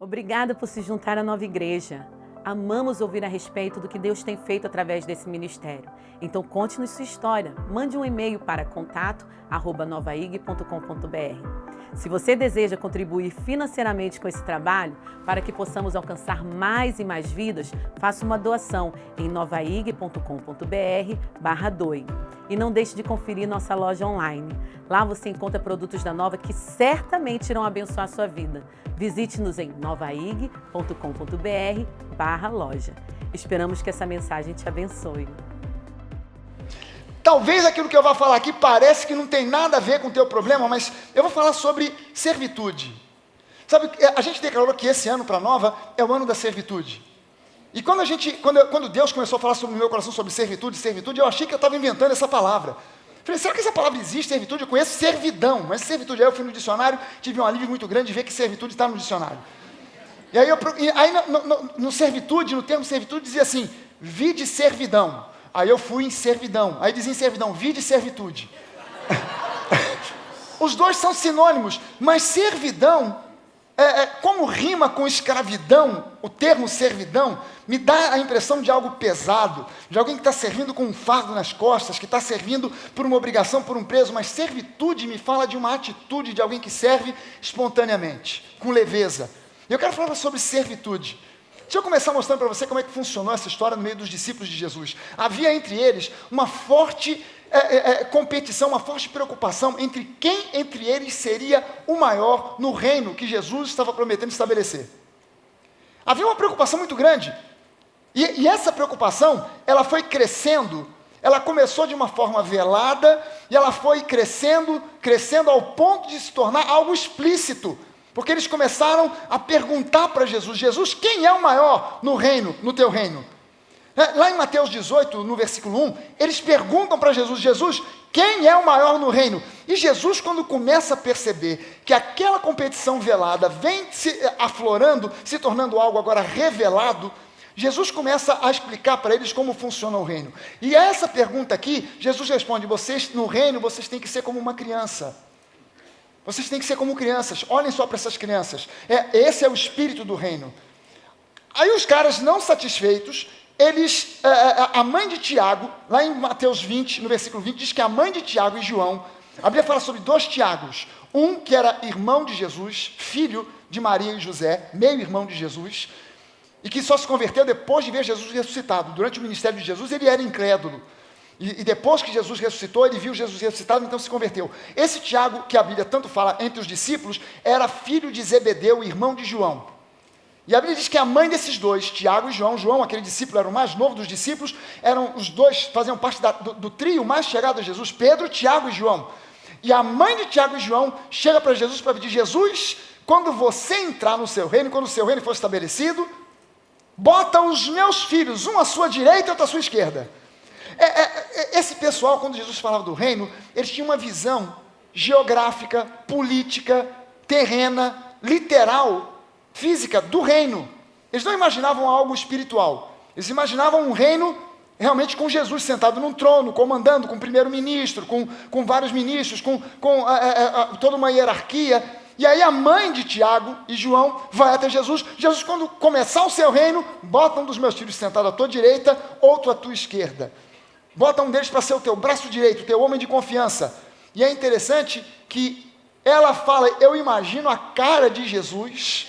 Obrigada por se juntar à nova igreja. Amamos ouvir a respeito do que Deus tem feito através desse ministério. Então conte-nos sua história. Mande um e-mail para contato@novaig.com.br. Se você deseja contribuir financeiramente com esse trabalho, para que possamos alcançar mais e mais vidas, faça uma doação em novaig.com.br/doe. E não deixe de conferir nossa loja online. Lá você encontra produtos da Nova que certamente irão abençoar a sua vida. Visite-nos em novaig.com.br/loja. Esperamos que essa mensagem te abençoe. Talvez aquilo que eu vou falar aqui parece que não tem nada a ver com o teu problema, mas eu vou falar sobre servitude. Sabe, a gente declarou que esse ano para a Nova é o ano da servitude. E quando Deus começou a falar no meu coração sobre servitude, eu achei que eu estava inventando essa palavra. Falei, será que essa palavra existe, servitude? Eu conheço servidão, mas servitude, aí eu fui no dicionário, tive um alívio muito grande de ver que servitude está no dicionário. E aí, no termo servitude dizia assim, vide servidão. Aí eu fui em servidão, aí dizia em servidão, vide servitude. Os dois são sinônimos, mas servidão, como rima com escravidão, o termo servidão, me dá a impressão de algo pesado, de alguém que está servindo com um fardo nas costas, que está servindo por uma obrigação, por um preso, mas servitude me fala de uma atitude de alguém que serve espontaneamente, com leveza. E eu quero falar sobre servitude. Deixa eu começar mostrando para você como é que funcionou essa história no meio dos discípulos de Jesus. Havia entre eles uma forte competição, uma forte preocupação entre quem entre eles seria o maior no reino que Jesus estava prometendo estabelecer. Havia uma preocupação muito grande. E essa preocupação, ela foi crescendo, ela começou de uma forma velada, e ela foi crescendo ao ponto de se tornar algo explícito. Porque eles começaram a perguntar para Jesus, Jesus, quem é o maior no reino, no teu reino? Lá em Mateus 18, no versículo 1, eles perguntam para Jesus, Jesus, quem é o maior no reino? E Jesus, quando começa a perceber que aquela competição velada vem se aflorando, se tornando algo agora revelado, Jesus começa a explicar para eles como funciona o reino. E a essa pergunta aqui, Jesus responde, vocês no reino, vocês têm que ser como uma criança. Vocês têm que ser como crianças, olhem só para essas crianças, esse é o espírito do reino. Aí os caras não satisfeitos, a mãe de Tiago, lá em Mateus 20, no versículo 20, diz que a mãe de Tiago e João, a Bíblia fala sobre dois Tiagos, um que era irmão de Jesus, filho de Maria e José, meio-irmão de Jesus, e que só se converteu depois de ver Jesus ressuscitado. Durante o ministério de Jesus ele era incrédulo, e depois que Jesus ressuscitou, ele viu Jesus ressuscitado, então se converteu. Esse Tiago, que a Bíblia tanto fala entre os discípulos, era filho de Zebedeu, irmão de João. E a Bíblia diz que a mãe desses dois, Tiago e João, aquele discípulo era o mais novo dos discípulos, eram os dois, faziam parte do trio mais chegado a Jesus, Pedro, Tiago e João. E a mãe de Tiago e João chega para Jesus para pedir, Jesus, quando você entrar no seu reino, quando o seu reino for estabelecido, bota os meus filhos, um à sua direita e outro à sua esquerda. Esse pessoal, quando Jesus falava do reino, eles tinham uma visão geográfica, política, terrena, literal, física do reino. Eles não imaginavam algo espiritual. Eles imaginavam um reino realmente com Jesus sentado num trono, comandando, com o primeiro-ministro, com vários ministros, com toda uma hierarquia. E aí a mãe de Tiago e João vai até Jesus. Jesus, quando começar o seu reino, bota um dos meus filhos sentado à tua direita, outro à tua esquerda. Bota um deles para ser o teu braço direito, o teu homem de confiança. E é interessante que ela fala, eu imagino a cara de Jesus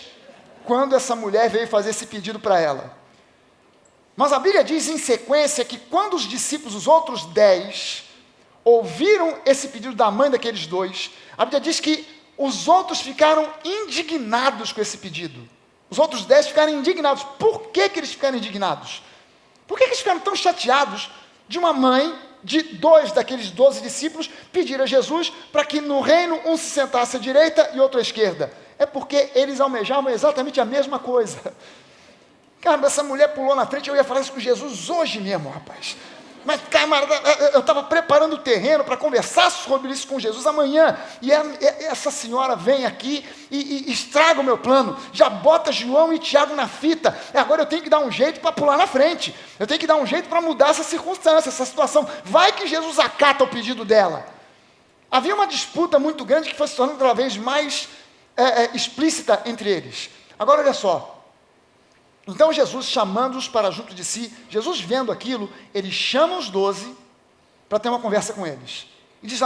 quando essa mulher veio fazer esse pedido para ela. Mas a Bíblia diz em sequência que quando os discípulos, os outros 10, ouviram esse pedido da mãe daqueles dois, a Bíblia diz que os outros ficaram indignados com esse pedido. Os outros 10 ficaram indignados. Por que eles ficaram indignados? Por que eles ficaram tão chateados de uma mãe, de dois daqueles 12 discípulos, pedir a Jesus para que no reino um se sentasse à direita e outro à esquerda? É porque eles almejavam exatamente a mesma coisa. Cara, essa mulher pulou na frente, eu ia falar isso com Jesus hoje mesmo, rapaz. Mas, camarada, eu estava preparando o terreno para conversar sobre isso com Jesus amanhã, e essa senhora vem aqui e estraga o meu plano, já bota João e Tiago na fita, agora eu tenho que dar um jeito para pular na frente, eu tenho que dar um jeito para mudar essa circunstância, essa situação, vai que Jesus acata o pedido dela. Havia uma disputa muito grande que foi se tornando cada vez mais explícita entre eles. Agora olha só. Então Jesus, chamando-os para junto de si, Jesus vendo aquilo, ele chama os 12 para ter uma conversa com eles. E diz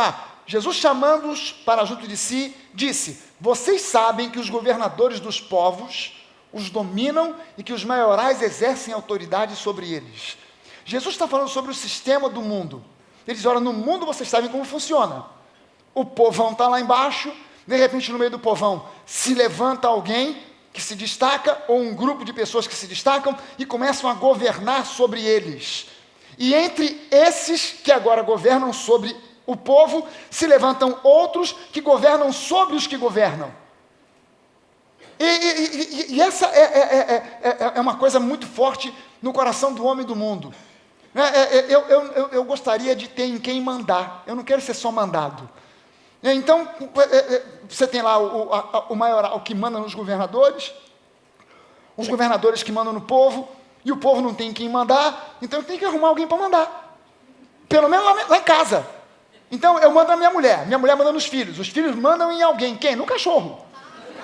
Jesus chamando-os para junto de si, disse: vocês sabem que os governadores dos povos os dominam e que os maiorais exercem autoridade sobre eles. Jesus está falando sobre o sistema do mundo. Ele diz: olha, no mundo vocês sabem como funciona. O povão está lá embaixo, de repente no meio do povão se levanta alguém que se destaca, ou um grupo de pessoas que se destacam e começam a governar sobre eles. E entre esses que agora governam sobre o povo, se levantam outros que governam sobre os que governam. E essa é uma coisa muito forte no coração do homem do mundo. Eu gostaria de ter em quem mandar, eu não quero ser só mandado. Então, você tem lá o maioral que manda nos governadores, os governadores que mandam no povo, e o povo não tem quem mandar, então tem que arrumar alguém para mandar. Pelo menos lá em casa. Então, eu mando na minha mulher manda nos filhos, os filhos mandam em alguém. Quem? No cachorro.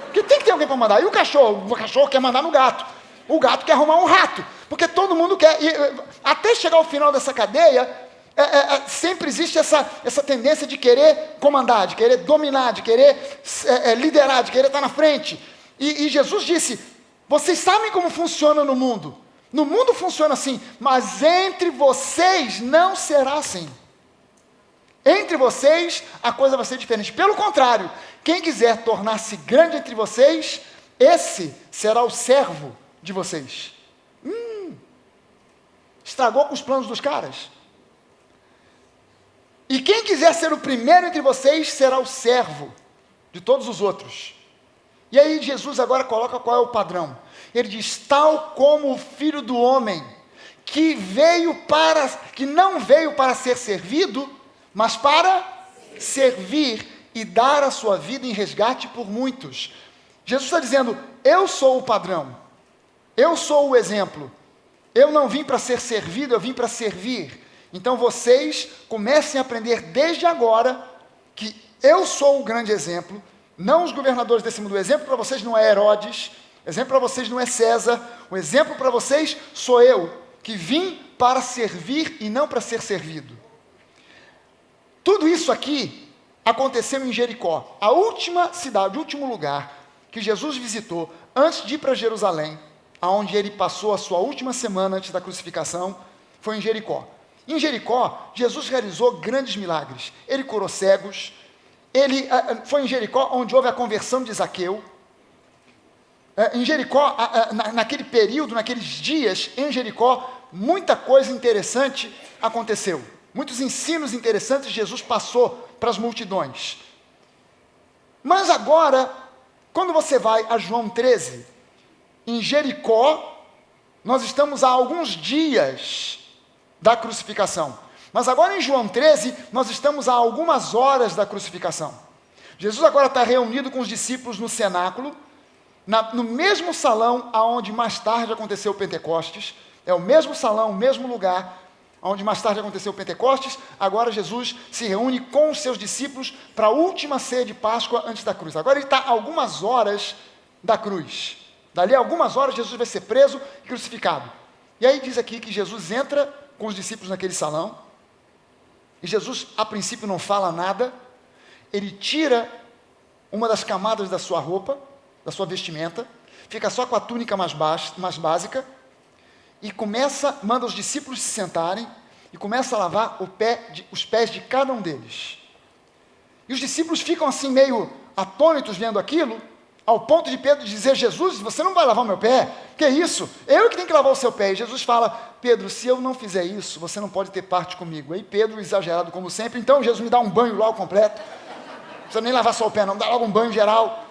Porque tem que ter alguém para mandar. E o cachorro quer mandar no gato. O gato quer arrumar um rato. Porque todo mundo quer. Até chegar ao final dessa cadeia, sempre existe essa tendência de querer comandar, de querer dominar, de querer liderar, de querer estar na frente. E Jesus disse: vocês sabem como funciona no mundo. No mundo funciona assim, mas entre vocês não será assim. Entre vocês a coisa vai ser diferente. Pelo contrário, quem quiser tornar-se grande entre vocês, esse será o servo de vocês. Estragou com os planos dos caras. E quem quiser ser o primeiro entre vocês, será o servo de todos os outros. E aí Jesus agora coloca qual é o padrão. Ele diz: tal como o Filho do Homem, que não veio para ser servido, mas para servir e dar a sua vida em resgate por muitos. Jesus está dizendo: eu sou o padrão, eu sou o exemplo, eu não vim para ser servido, eu vim para servir. Então vocês comecem a aprender desde agora que eu sou o grande exemplo, não os governadores desse mundo. O exemplo para vocês não é Herodes, o exemplo para vocês não é César, o exemplo para vocês sou eu, que vim para servir e não para ser servido. Tudo isso aqui aconteceu em Jericó, a última cidade, o último lugar que Jesus visitou antes de ir para Jerusalém, aonde ele passou a sua última semana antes da crucificação, foi em Jericó. Em Jericó, Jesus realizou grandes milagres. Ele curou cegos. Foi em Jericó onde houve a conversão de Zaqueu. Em Jericó, naquele período, naqueles dias, em Jericó, muita coisa interessante aconteceu. Muitos ensinos interessantes Jesus passou para as multidões. Mas agora, quando você vai a João 13, em Jericó, nós estamos há alguns dias da crucificação. Mas agora em João 13, nós estamos há algumas horas da crucificação. Jesus agora está reunido com os discípulos no cenáculo, no mesmo salão aonde mais tarde aconteceu o Pentecostes. É o mesmo salão, o mesmo lugar onde mais tarde aconteceu o Pentecostes. Agora Jesus se reúne com os seus discípulos para a última ceia de Páscoa antes da cruz. Agora ele está a algumas horas da cruz. Dali a algumas horas Jesus vai ser preso e crucificado. E aí diz aqui que Jesus entra com os discípulos naquele salão, e Jesus a princípio não fala nada. Ele tira uma das camadas da sua roupa, da sua vestimenta, fica só com a túnica mais básica, e manda os discípulos se sentarem, e começa a lavar os pés de cada um deles. E os discípulos ficam assim meio atônitos vendo aquilo, ao ponto de Pedro dizer: Jesus, você não vai lavar o meu pé? Que isso? Eu que tenho que lavar o seu pé. E Jesus fala: Pedro, se eu não fizer isso, você não pode ter parte comigo. Aí Pedro, exagerado como sempre: então Jesus, me dá um banho logo completo. Não precisa nem lavar só o pé, não, dá logo um banho geral.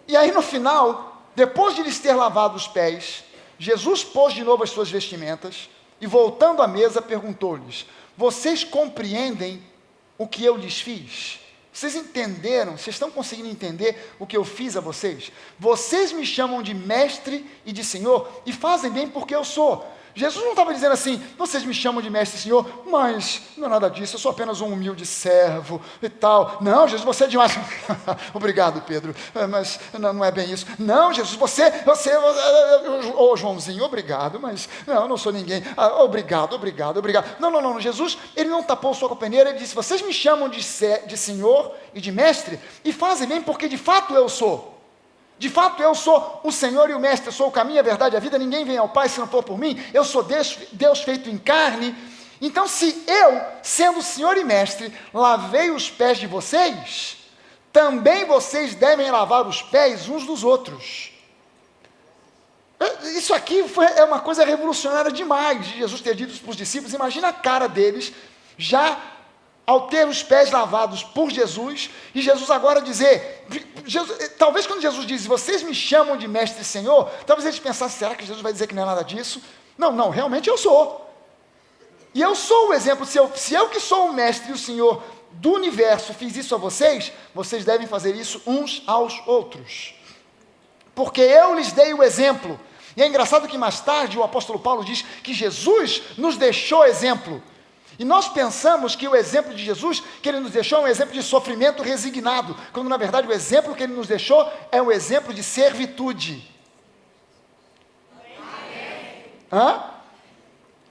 E aí no final, depois de lhes ter lavado os pés, Jesus pôs de novo as suas vestimentas e, voltando à mesa, perguntou-lhes: vocês compreendem o que eu lhes fiz? Vocês entenderam? Vocês estão conseguindo entender o que eu fiz a vocês? Vocês me chamam de mestre e de senhor, e fazem bem porque eu sou. Jesus não estava dizendo assim, vocês me chamam de mestre e senhor, mas não é nada disso, eu sou apenas um humilde servo e tal. Não, Jesus, você é demais. Obrigado, Pedro, mas não é bem isso. Não, Jesus, você, ô Joãozinho, obrigado, mas não, eu não sou ninguém. Obrigado. Não, Jesus, ele não tapou sua companheira, ele disse, vocês me chamam de senhor e de mestre e fazem bem porque de fato eu sou. De fato, eu sou o Senhor e o Mestre, eu sou o caminho, a verdade e a vida, ninguém vem ao Pai se não for por mim, eu sou Deus feito em carne. Então, se eu, sendo Senhor e Mestre, lavei os pés de vocês, também vocês devem lavar os pés uns dos outros. Isso aqui é uma coisa revolucionária demais, de Jesus ter dito para os discípulos. Imagina a cara deles, já ao ter os pés lavados por Jesus, e Jesus agora dizer, talvez quando Jesus diz, vocês me chamam de mestre e senhor, talvez eles pensassem, será que Jesus vai dizer que não é nada disso? Não, realmente eu sou. E eu sou o exemplo, se eu que sou o mestre e o senhor do universo fiz isso a vocês, vocês devem fazer isso uns aos outros. Porque eu lhes dei o exemplo. E é engraçado que mais tarde o apóstolo Paulo diz que Jesus nos deixou exemplo. E nós pensamos que o exemplo de Jesus, que ele nos deixou, é um exemplo de sofrimento resignado, quando na verdade o exemplo que ele nos deixou é um exemplo de servitude.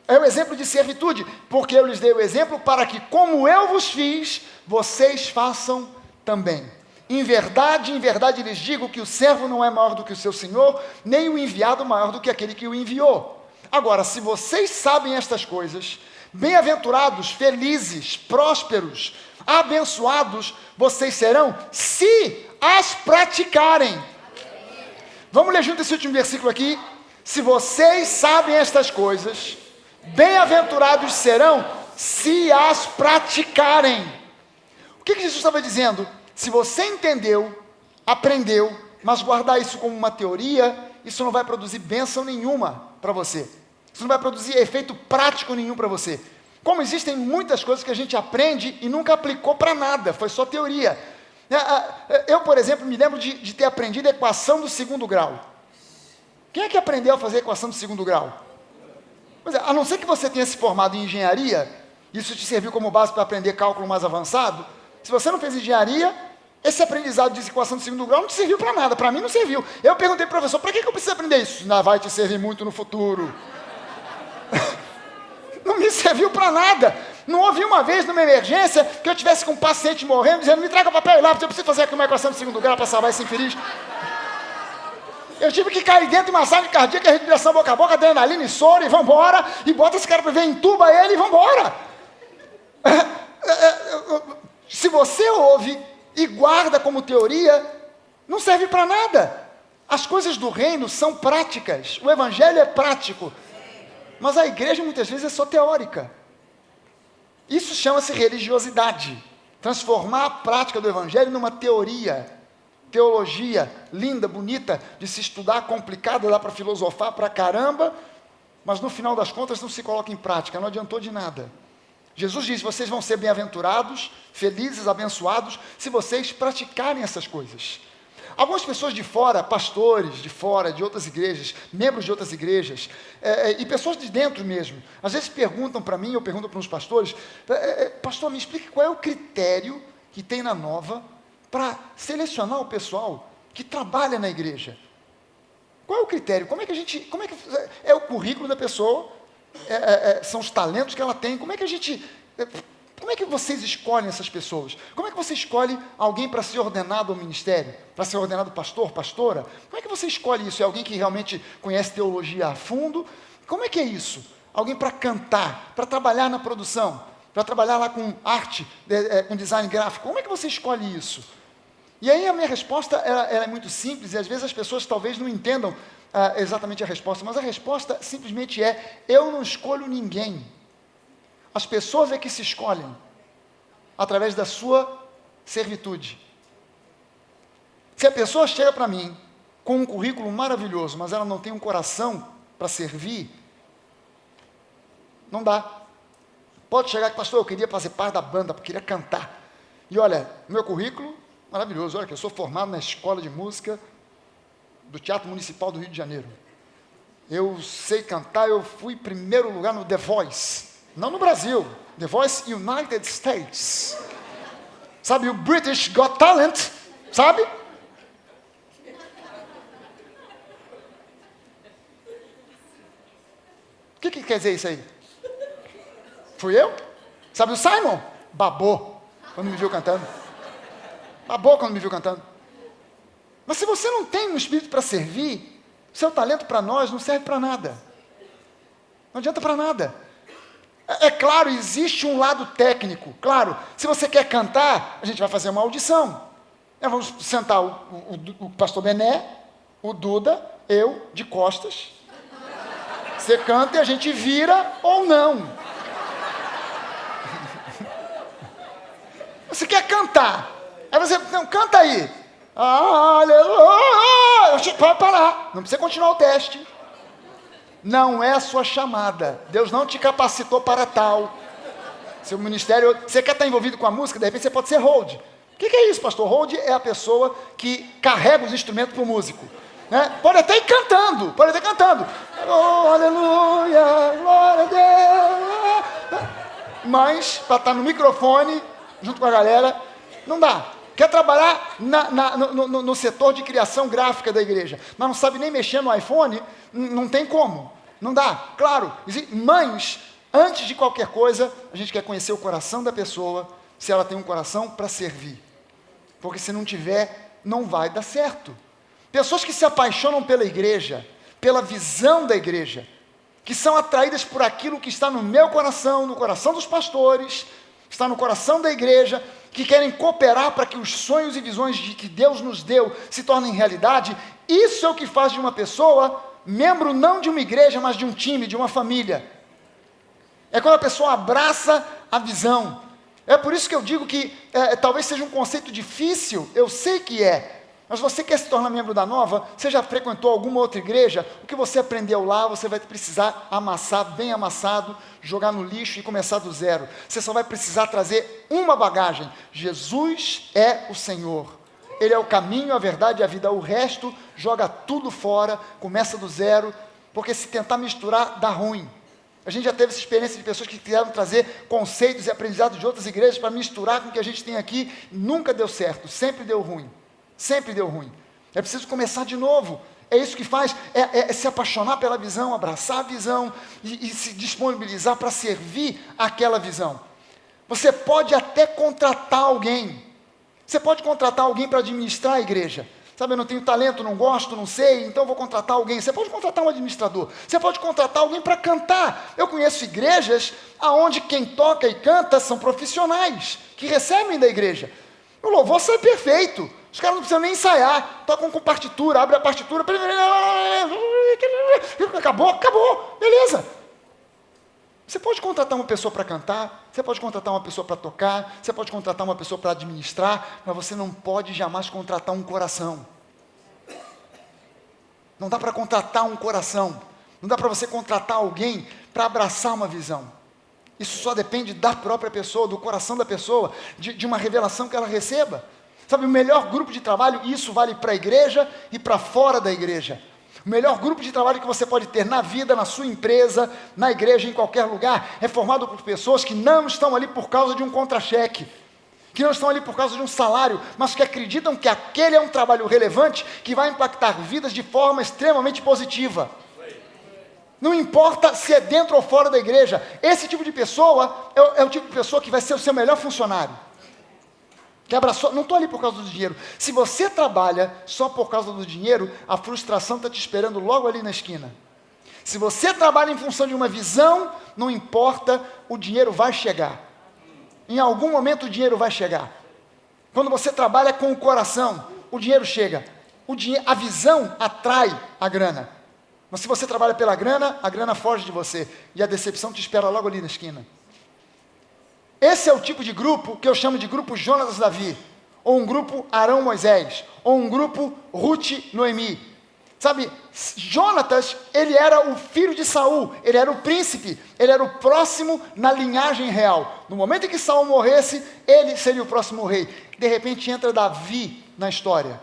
É um exemplo de servitude, porque eu lhes dei o exemplo para que, como eu vos fiz, vocês façam também. Em verdade lhes digo que o servo não é maior do que o seu senhor, nem o enviado maior do que aquele que o enviou. Agora, se vocês sabem estas coisas, bem-aventurados, felizes, prósperos, abençoados, vocês serão, se as praticarem. Vamos ler junto esse último versículo aqui. Se vocês sabem estas coisas, bem-aventurados serão, se as praticarem. O que Jesus estava dizendo? Se você entendeu, aprendeu, mas guardar isso como uma teoria, isso não vai produzir bênção nenhuma para você. Isso não vai produzir efeito prático nenhum para você. Como existem muitas coisas que a gente aprende e nunca aplicou para nada, foi só teoria. Eu, por exemplo, me lembro de ter aprendido a equação do segundo grau. Quem é que aprendeu a fazer a equação do segundo grau? Pois é, a não ser que você tenha se formado em engenharia, isso te serviu como base para aprender cálculo mais avançado. Se você não fez engenharia, esse aprendizado de equação do segundo grau não te serviu para nada, para mim não serviu. Eu perguntei para o professor, para que eu preciso aprender isso? Não, vai te servir muito no futuro. Não me serviu para nada. Não houve uma vez numa emergência que eu tivesse com um paciente morrendo, dizendo, me traga papel e lápis, eu preciso fazer aqui uma equação de segundo grau para salvar esse infeliz. Eu tive que cair dentro de massagem cardíaca, respiração boca a boca, adrenalina e soro, e vambora, e bota esse cara para ver, entuba ele e vambora. Se você ouve e guarda como teoria, não serve para nada. As coisas do reino são práticas, o evangelho é prático. Mas a igreja muitas vezes é só teórica. Isso chama-se religiosidade. Transformar a prática do evangelho numa teoria. Teologia linda, bonita, de se estudar, complicada, dá para filosofar para caramba, mas no final das contas não se coloca em prática, não adiantou de nada. Jesus diz, vocês vão ser bem-aventurados, felizes, abençoados, se vocês praticarem essas coisas. Algumas pessoas de fora, pastores de fora, de outras igrejas, membros de outras igrejas, e pessoas de dentro mesmo, às vezes perguntam para mim, eu pergunto para uns pastores, pastor, me explique qual é o critério que tem na Nova para selecionar o pessoal que trabalha na igreja. Qual é o critério? Como é que é o currículo da pessoa, são os talentos que ela tem, como é que vocês escolhem essas pessoas? Como é que você escolhe alguém para ser ordenado ao ministério? Para ser ordenado pastor, pastora? Como é que você escolhe isso? É alguém que realmente conhece teologia a fundo? Como é que é isso? Alguém para cantar, para trabalhar na produção, para trabalhar lá com arte, com design gráfico? Como é que você escolhe isso? E aí a minha resposta ela é muito simples, e às vezes as pessoas talvez não entendam exatamente a resposta, mas a resposta simplesmente é, eu não escolho ninguém. As pessoas é que se escolhem através da sua servitude. Se a pessoa chega para mim com um currículo maravilhoso, mas ela não tem um coração para servir, não dá. Pode chegar que, pastor, eu queria fazer parte da banda, eu queria cantar. E olha, meu currículo, maravilhoso, olha que eu sou formado na escola de música do Teatro Municipal do Rio de Janeiro. Eu sei cantar, eu fui primeiro lugar no The Voice. Não no Brasil, The Voice United States. Sabe, o British Got Talent, sabe? O que quer dizer isso aí? Fui eu? Sabe o Simon? Babou quando me viu cantando. Babou quando me viu cantando. Mas se você não tem um espírito para servir, seu talento para nós não serve para nada. Não adianta para nada. É claro, existe um lado técnico. Claro, se você quer cantar, a gente vai fazer uma audição. Vamos sentar o pastor Bené, o Duda, eu, de costas. Você canta e a gente vira ou não. Você quer cantar. Aí você, não, canta aí. Aleluia. Pode parar. Não precisa continuar o teste. Não é a sua chamada. Deus não te capacitou para tal. Seu ministério, você quer estar envolvido com a música, de repente você pode ser hold. O que é isso, pastor? Hold é a pessoa que carrega os instrumentos para o músico. Né? Pode até ir cantando, Oh, aleluia, glória a Deus. Mas, para estar no microfone, junto com a galera, não dá. Quer trabalhar no setor de criação gráfica da igreja, mas não sabe nem mexer no iPhone, não tem como. Não dá. Claro, mas, antes de qualquer coisa, a gente quer conhecer o coração da pessoa, se ela tem um coração para servir. Porque se não tiver, não vai dar certo. Pessoas que se apaixonam pela igreja, pela visão da igreja, que são atraídas por aquilo que está no meu coração, no coração dos pastores, está no coração da igreja, que querem cooperar para que os sonhos e visões que Deus nos deu se tornem realidade, isso é o que faz de uma pessoa membro não de uma igreja, mas de um time, de uma família. É quando a pessoa abraça a visão. É por isso que eu digo que talvez seja um conceito difícil, eu sei que é, mas você quer se tornar membro da Nova, você já frequentou alguma outra igreja, o que você aprendeu lá, você vai precisar amassar, bem amassado, jogar no lixo e começar do zero. Você só vai precisar trazer uma bagagem: Jesus é o Senhor. Ele é o caminho, a verdade e a vida. O resto, joga tudo fora, começa do zero, porque se tentar misturar, dá ruim. A gente já teve essa experiência de pessoas que quiseram trazer conceitos e aprendizados de outras igrejas para misturar com o que a gente tem aqui. Nunca deu certo, sempre deu ruim. Sempre deu ruim. É preciso começar de novo. É isso que faz, é se apaixonar pela visão, abraçar a visão e se disponibilizar para servir aquela visão. Você pode até contratar alguém. Você pode contratar alguém para administrar a igreja. Sabe, eu não tenho talento, não gosto, não sei, então eu vou contratar alguém. Você pode contratar um administrador. Você pode contratar alguém para cantar. Eu conheço igrejas onde quem toca e canta são profissionais, que recebem da igreja. O louvor sai perfeito. Os caras não precisam nem ensaiar. Tocam com partitura, abre a partitura. Acabou, beleza. Você pode contratar uma pessoa para cantar, você pode contratar uma pessoa para tocar, você pode contratar uma pessoa para administrar, mas você não pode jamais contratar um coração. Não dá para contratar um coração. Não dá para você contratar alguém para abraçar uma visão. Isso só depende da própria pessoa, do coração da pessoa, de uma revelação que ela receba. Sabe, o melhor grupo de trabalho, isso vale para a igreja e para fora da igreja. O melhor grupo de trabalho que você pode ter na vida, na sua empresa, na igreja, em qualquer lugar, é formado por pessoas que não estão ali por causa de um contra-cheque, que não estão ali por causa de um salário, mas que acreditam que aquele é um trabalho relevante que vai impactar vidas de forma extremamente positiva. Não importa se é dentro ou fora da igreja, esse tipo de pessoa é o tipo de pessoa que vai ser o seu melhor funcionário. Que abraçou, não estou ali por causa do dinheiro. Se você trabalha só por causa do dinheiro, a frustração está te esperando logo ali na esquina. Se você trabalha em função de uma visão, não importa, o dinheiro vai chegar. Em algum momento o dinheiro vai chegar. Quando você trabalha com o coração, o dinheiro chega. A visão atrai a grana. Mas se você trabalha pela grana, a grana foge de você. E a decepção te espera logo ali na esquina. Esse é o tipo de grupo que eu chamo de grupo Jonas Davi, ou um grupo Arão Moisés, ou um grupo Ruth Noemi. Sabe, Jonatas, ele era o filho de Saul, ele era o príncipe, ele era o próximo na linhagem real. No momento em que Saul morresse, ele seria o próximo rei. De repente entra Davi na história.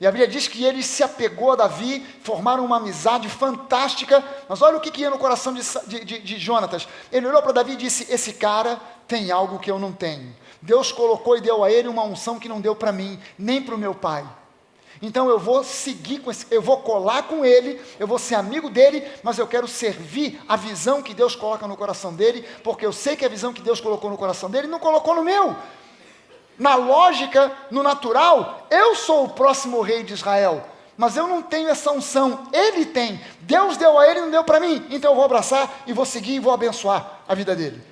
E a Bíblia diz que ele se apegou a Davi, formaram uma amizade fantástica. Mas olha o que ia no coração de Jonatas. Ele olhou para Davi e disse: esse cara tem algo que eu não tenho. Deus colocou e deu a ele uma unção que não deu para mim, nem para o meu pai. Então eu vou seguir eu vou colar com ele, eu vou ser amigo dele, mas eu quero servir a visão que Deus coloca no coração dele, porque eu sei que a visão que Deus colocou no coração dele não colocou no meu. Na lógica, no natural, eu sou o próximo rei de Israel, mas eu não tenho essa unção, ele tem. Deus deu a ele e não deu para mim, então eu vou abraçar e vou seguir e vou abençoar a vida dele.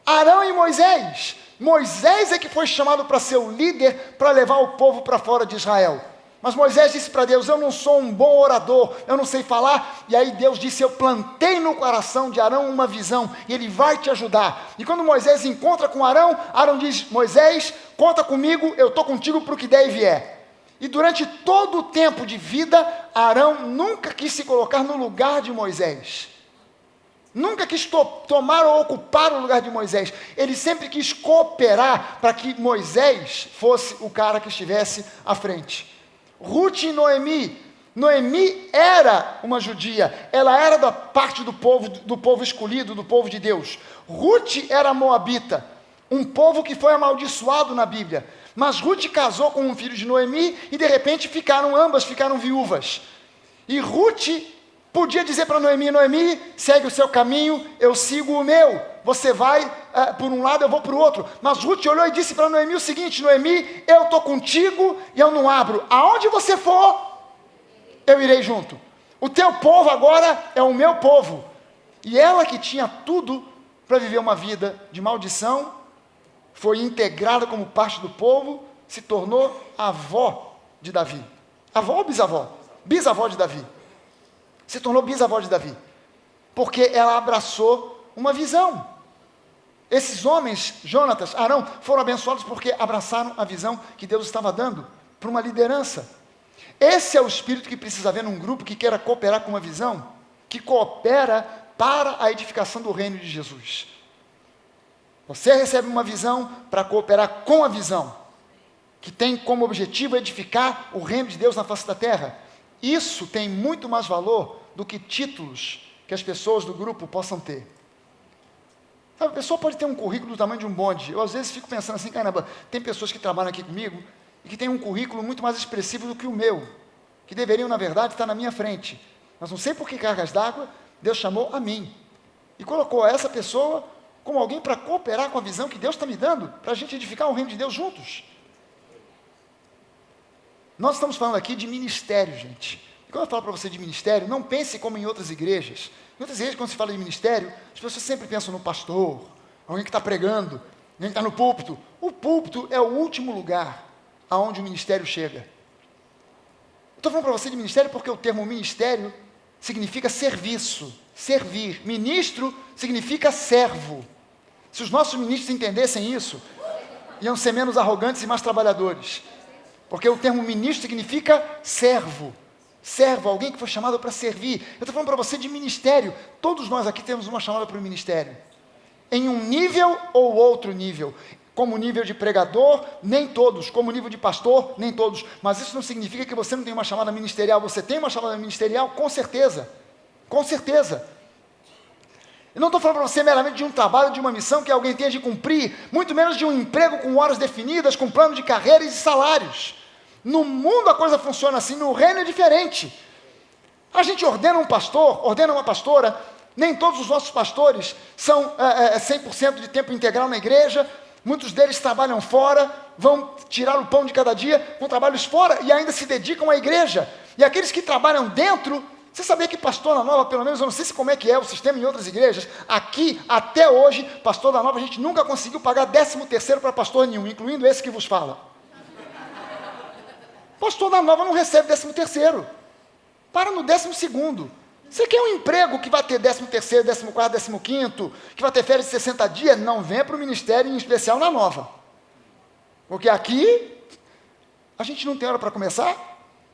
Arão e Moisés. Moisés é que foi chamado para ser o líder, para levar o povo para fora de Israel. Mas Moisés disse para Deus: eu não sou um bom orador, eu não sei falar. E aí Deus disse: eu plantei no coração de Arão uma visão, e ele vai te ajudar. E quando Moisés encontra com Arão, Arão diz: Moisés, conta comigo, eu estou contigo para o que der e vier. E durante todo o tempo de vida, Arão nunca quis se colocar no lugar de Moisés. Nunca quis tomar ou ocupar o lugar de Moisés. Ele sempre quis cooperar para que Moisés fosse o cara que estivesse à frente. Ruth e Noemi. Noemi era uma judia. Ela era da parte do povo escolhido, do povo de Deus. Ruth era moabita, um povo que foi amaldiçoado na Bíblia. Mas Ruth casou com um filho de Noemi e de repente ambas ficaram viúvas. E Ruth podia dizer para Noemi: Noemi, segue o seu caminho, eu sigo o meu. Você vai por um lado, eu vou para o outro. Mas Ruth olhou e disse para Noemi o seguinte: Noemi, eu estou contigo e eu não abro. Aonde você for, eu irei junto. O teu povo agora é o meu povo. E ela, que tinha tudo para viver uma vida de maldição, foi integrada como parte do povo, se tornou avó de Davi. Avó ou bisavó? Bisavó de Davi. Se tornou bisavó de Davi, porque ela abraçou uma visão. Esses homens, Jonatas, Arão, foram abençoados porque abraçaram a visão que Deus estava dando para uma liderança. Esse é o espírito que precisa haver num grupo que queira cooperar com uma visão, que coopera para a edificação do reino de Jesus. Você recebe uma visão para cooperar com a visão, que tem como objetivo edificar o reino de Deus na face da terra. Isso tem muito mais valor do que títulos que as pessoas do grupo possam ter. Sabe, a pessoa pode ter um currículo do tamanho de um bonde. Eu às vezes fico pensando assim: caramba, tem pessoas que trabalham aqui comigo e que têm um currículo muito mais expressivo do que o meu, que deveriam, na verdade, estar na minha frente. Mas não sei por que cargas d'água Deus chamou a mim e colocou essa pessoa como alguém para cooperar com a visão que Deus está me dando, para a gente edificar o reino de Deus juntos. Nós estamos falando aqui de ministério, gente. E quando eu falo para você de ministério, não pense como em outras igrejas. Em outras igrejas, quando se fala de ministério, as pessoas sempre pensam no pastor, alguém que está pregando, alguém que está no púlpito. O púlpito é o último lugar aonde o ministério chega. Eu estou falando para você de ministério porque o termo ministério significa serviço, servir. Ministro significa servo. Se os nossos ministros entendessem isso, iam ser menos arrogantes e mais trabalhadores. Porque o termo ministro significa servo. Servo, alguém que foi chamado para servir. Eu estou falando para você de ministério. Todos nós aqui temos uma chamada para o ministério. Em um nível ou outro nível. Como nível de pregador, nem todos. Como nível de pastor, nem todos. Mas isso não significa que você não tem uma chamada ministerial. Você tem uma chamada ministerial, com certeza. Com certeza. Eu não estou falando para você meramente de um trabalho, de uma missão que alguém tenha de cumprir, muito menos de um emprego com horas definidas, com plano de carreira e salários. No mundo a coisa funciona assim, no reino é diferente. A gente ordena um pastor, ordena uma pastora, nem todos os nossos pastores são 100% de tempo integral na igreja, muitos deles trabalham fora, vão tirar o pão de cada dia com trabalhos fora e ainda se dedicam à igreja. E aqueles que trabalham dentro, você sabia que pastor da Nova, pelo menos, eu não sei se como é que é o sistema em outras igrejas, aqui, até hoje, pastor da Nova, a gente nunca conseguiu pagar 13º para pastor nenhum, incluindo esse que vos fala. Pastor da Nova não recebe 13º. Para no 12º. Você quer um emprego que vai ter 13º, 14º, 15º, que vai ter férias de 60 dias? Não venha para o ministério, em especial na Nova. Porque aqui, a gente não tem hora para começar,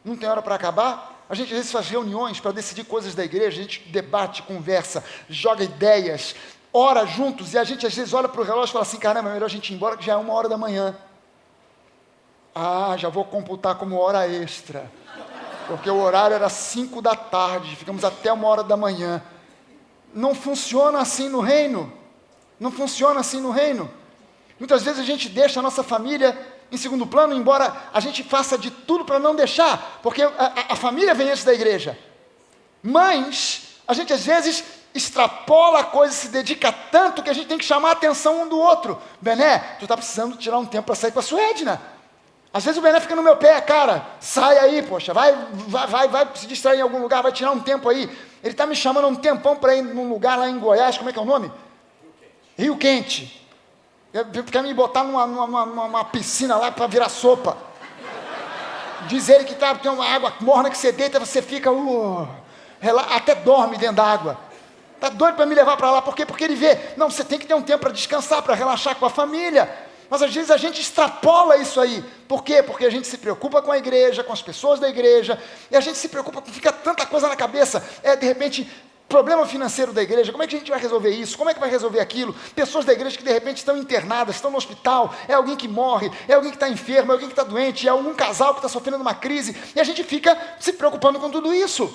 não tem hora para acabar. A gente às vezes faz reuniões para decidir coisas da igreja, a gente debate, conversa, joga ideias, ora juntos, e a gente às vezes olha para o relógio e fala assim: caramba, é melhor a gente ir embora que já é 1h da manhã. Já vou computar como hora extra. Porque o horário era 5 da tarde, ficamos até 1h da manhã. Não funciona assim no reino. Não funciona assim no reino. Muitas vezes a gente deixa a nossa família em segundo plano, embora a gente faça de tudo para não deixar, porque a família vem antes da igreja. Mas a gente às vezes extrapola a coisa, se dedica tanto que a gente tem que chamar a atenção um do outro. Bené, tu está precisando tirar um tempo para sair com a sua Edna. Às vezes o Bené fica no meu pé, cara, sai aí, poxa, vai se distrair em algum lugar, vai tirar um tempo aí. Ele está me chamando há um tempão para ir num lugar lá em Goiás, como é que é o nome? Rio Quente. Quer me botar numa piscina lá para virar sopa. Diz ele que tem uma água morna que você deita, você fica, até dorme dentro da água. Está doido para me levar para lá, por quê? Porque ele vê, não, você tem que ter um tempo para descansar, para relaxar com a família. Mas às vezes a gente extrapola isso aí. Por quê? Porque a gente se preocupa com a igreja, com as pessoas da igreja, e a gente se preocupa, fica tanta coisa na cabeça, de repente, problema financeiro da igreja, como é que a gente vai resolver isso? Como é que vai resolver aquilo? Pessoas da igreja que de repente estão internadas, estão no hospital, é alguém que morre, é alguém que está enfermo, é alguém que está doente, é algum casal que está sofrendo uma crise, e a gente fica se preocupando com tudo isso.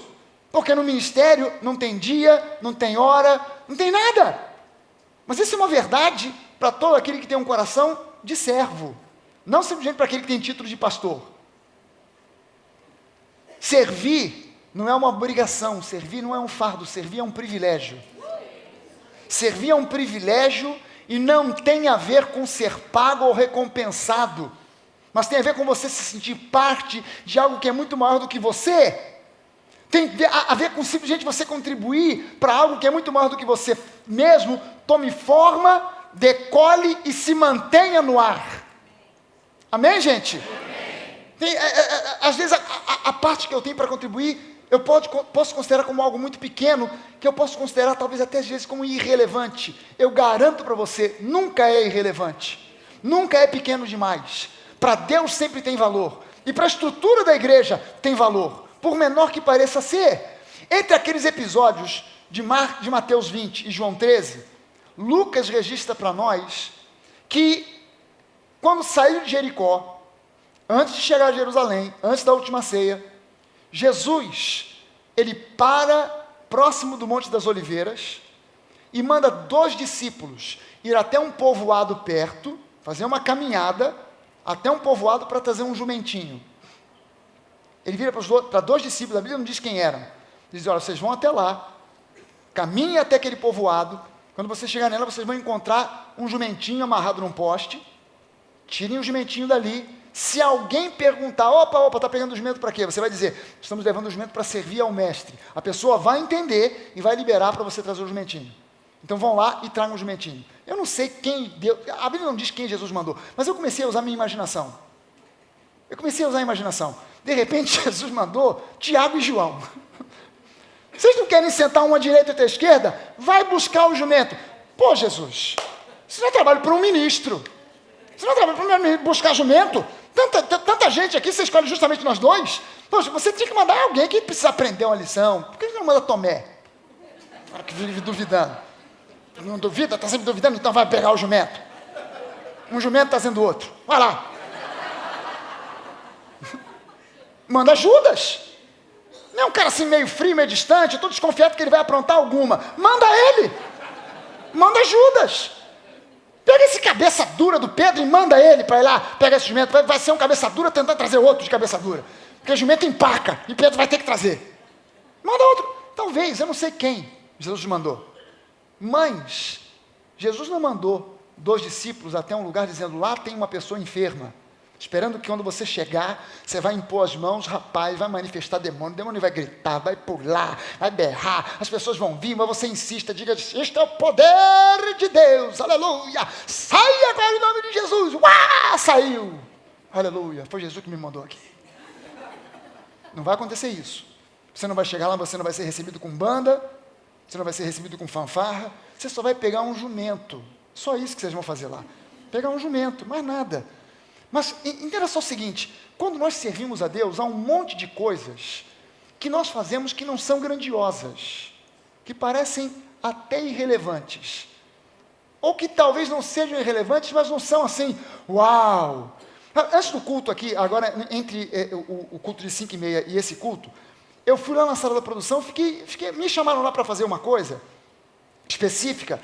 Porque no ministério não tem dia, não tem hora, não tem nada. Mas isso é uma verdade para todo aquele que tem um coração de servo, não simplesmente para aquele que tem título de pastor. Servir não é uma obrigação, servir não é um fardo, servir é um privilégio. Servir é um privilégio e não tem a ver com ser pago ou recompensado, mas tem a ver com você se sentir parte de algo que é muito maior do que você. Tem a ver com simplesmente você contribuir para algo que é muito maior do que você mesmo, tome forma, decole e se mantenha no ar. Amém, gente? Amém. Às vezes a parte que eu tenho para contribuir, eu posso considerar como algo muito pequeno, que eu posso considerar talvez até às vezes como irrelevante. Eu garanto para você, nunca é irrelevante, nunca é pequeno demais. Para Deus sempre tem valor, e para a estrutura da igreja tem valor, por menor que pareça ser. Entre aqueles episódios de Mateus 20 e João 13, Lucas registra para nós que quando saiu de Jericó, antes de chegar a Jerusalém, antes da última ceia, Jesus, ele para próximo do Monte das Oliveiras e manda 2 discípulos ir até um povoado perto, fazer uma caminhada até um povoado para trazer um jumentinho. Ele vira para 2 discípulos, a Bíblia não diz quem eram. Ele diz, olha, vocês vão até lá, caminhem até aquele povoado, quando você chegar nela, vocês vão encontrar um jumentinho amarrado num poste, tirem o jumentinho dali. Se alguém perguntar, opa, está pegando o jumento para quê? Você vai dizer, estamos levando o jumento para servir ao mestre. A pessoa vai entender e vai liberar para você trazer o jumentinho. Então vão lá e tragam o jumentinho. Eu não sei quem deu, a Bíblia não diz quem Jesus mandou, mas eu comecei a usar a minha imaginação. De repente Jesus mandou Tiago e João. Vocês não querem sentar um à direita e outra à esquerda? Vai buscar o jumento. Pô, Jesus, isso não é trabalho para um ministro. Isso não é trabalho para um buscar jumento. Tanta gente aqui, você escolhe justamente nós 2. Poxa, você tinha que mandar alguém que precisa aprender uma lição. Por que você não manda Tomé? Cara que vive duvidando. Não duvida? Está sempre duvidando? Então vai pegar o jumento. Um jumento está sendo outro. Vai lá. Manda Judas. Não é um cara assim meio frio, meio distante, eu estou desconfiado que ele vai aprontar alguma. Manda ele. Manda Judas. Pega esse cabeça dura do Pedro e manda ele para ir lá, pega esse jumento. Vai ser um cabeça dura tentando trazer outro de cabeça dura. Porque o jumento empaca e Pedro vai ter que trazer. Manda outro. Talvez, eu não sei quem Jesus mandou. Mas Jesus não mandou 2 discípulos até um lugar dizendo, lá tem uma pessoa enferma. Esperando que quando você chegar, você vai impor as mãos, rapaz, vai manifestar demônio, o demônio vai gritar, vai pular, vai berrar, as pessoas vão vir, mas você insista, diga, este é o poder de Deus, aleluia, sai agora em nome de Jesus, saiu, aleluia, foi Jesus que me mandou aqui. Não vai acontecer isso. Você não vai chegar lá, você não vai ser recebido com banda, você não vai ser recebido com fanfarra, você só vai pegar um jumento, só isso que vocês vão fazer lá, pegar um jumento, mais nada. Mas entenda só o seguinte, quando nós servimos a Deus, há um monte de coisas que nós fazemos que não são grandiosas, que parecem até irrelevantes, ou que talvez não sejam irrelevantes, mas não são assim, uau! Antes do culto aqui, agora entre o culto de 5h30 e esse culto, eu fui lá na sala da produção, me chamaram lá para fazer uma coisa específica,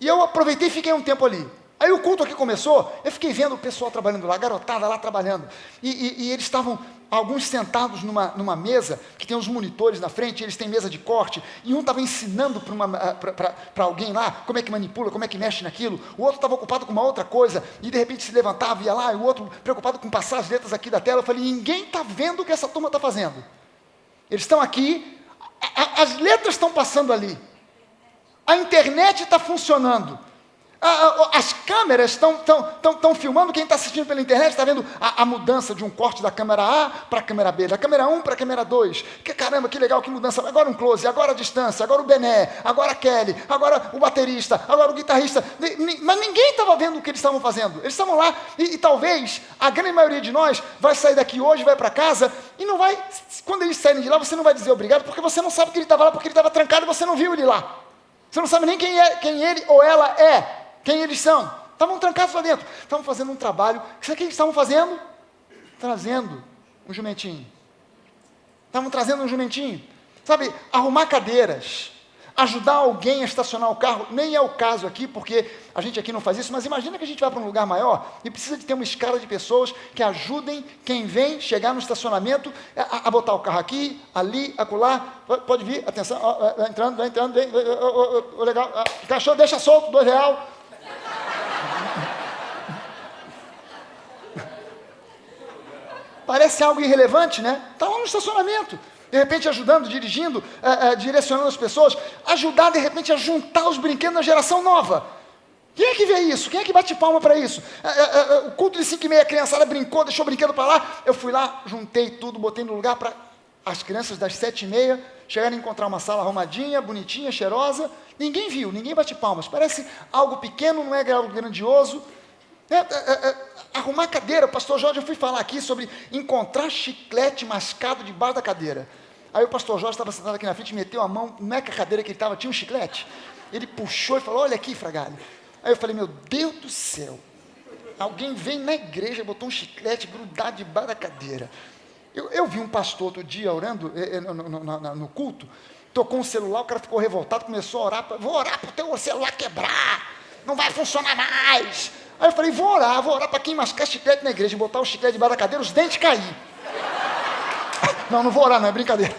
e eu aproveitei e fiquei um tempo ali. Aí o culto aqui começou, eu fiquei vendo o pessoal trabalhando lá, a garotada lá trabalhando, e eles estavam, alguns sentados numa mesa, que tem uns monitores na frente, eles têm mesa de corte, e um estava ensinando para alguém lá, como é que manipula, como é que mexe naquilo, o outro estava ocupado com uma outra coisa, e de repente se levantava, ia lá, e o outro preocupado com passar as letras aqui da tela. Eu falei, ninguém está vendo o que essa turma está fazendo. Eles estão aqui, as letras estão passando ali, a internet está funcionando, as câmeras estão filmando. Quem está assistindo pela internet está vendo a mudança de um corte da câmera A para a câmera B, da câmera 1 para a câmera 2. Caramba, que legal, que mudança. Agora um close, agora a distância, agora o Bené, agora a Kelly, agora o baterista, agora o guitarrista. Mas ninguém estava vendo o que eles estavam fazendo. Eles estavam lá e talvez a grande maioria de nós vai sair daqui hoje, vai para casa e não vai. Quando eles saírem de lá, você não vai dizer obrigado, porque você não sabe que ele estava lá, porque ele estava trancado e você não viu ele lá. Você não sabe nem quem ele ou ela é. Quem eles são? Estavam trancados lá dentro. Estavam fazendo um trabalho. Sabe o que eles estavam fazendo? Trazendo um jumentinho. Estavam trazendo um jumentinho. Sabe, arrumar cadeiras. Ajudar alguém a estacionar o carro. Nem é o caso aqui, porque a gente aqui não faz isso, mas imagina que a gente vai para um lugar maior e precisa de ter uma escala de pessoas que ajudem quem vem chegar no estacionamento a botar o carro aqui, ali, acolá. Pode vir, atenção, vai entrando, vem, legal. Cachorro, deixa solto, R$2. Parece algo irrelevante, né? Está lá no estacionamento, de repente ajudando, dirigindo, direcionando as pessoas, ajudar de repente a juntar os brinquedos na geração nova. Quem é que vê isso? Quem é que bate palma para isso? O culto de 5h30, a criançada brincou, deixou o brinquedo para lá, eu fui lá, juntei tudo, botei no lugar para as crianças das 7h30 chegarem a encontrar uma sala arrumadinha, bonitinha, cheirosa. Ninguém viu, ninguém bate palmas, parece algo pequeno, não é algo grandioso. Arrumar cadeira. O pastor Jorge, eu fui falar aqui sobre encontrar chiclete mascado debaixo da cadeira. Aí o pastor Jorge estava sentado aqui na frente, meteu a mão, não é que a cadeira que ele estava tinha um chiclete? Ele puxou e falou, olha aqui, Fragalho. Aí eu falei, meu Deus do céu, alguém veio na igreja, botou um chiclete grudado debaixo da cadeira. Eu vi um pastor outro dia orando no culto, tocou um celular, o cara ficou revoltado, começou a orar, vou orar para o teu celular quebrar, não vai funcionar mais. Aí eu falei, vou orar para quem mascar chiclete na igreja, botar o chiclete debaixo da cadeira, os dentes cair. Não vou orar, não, é brincadeira.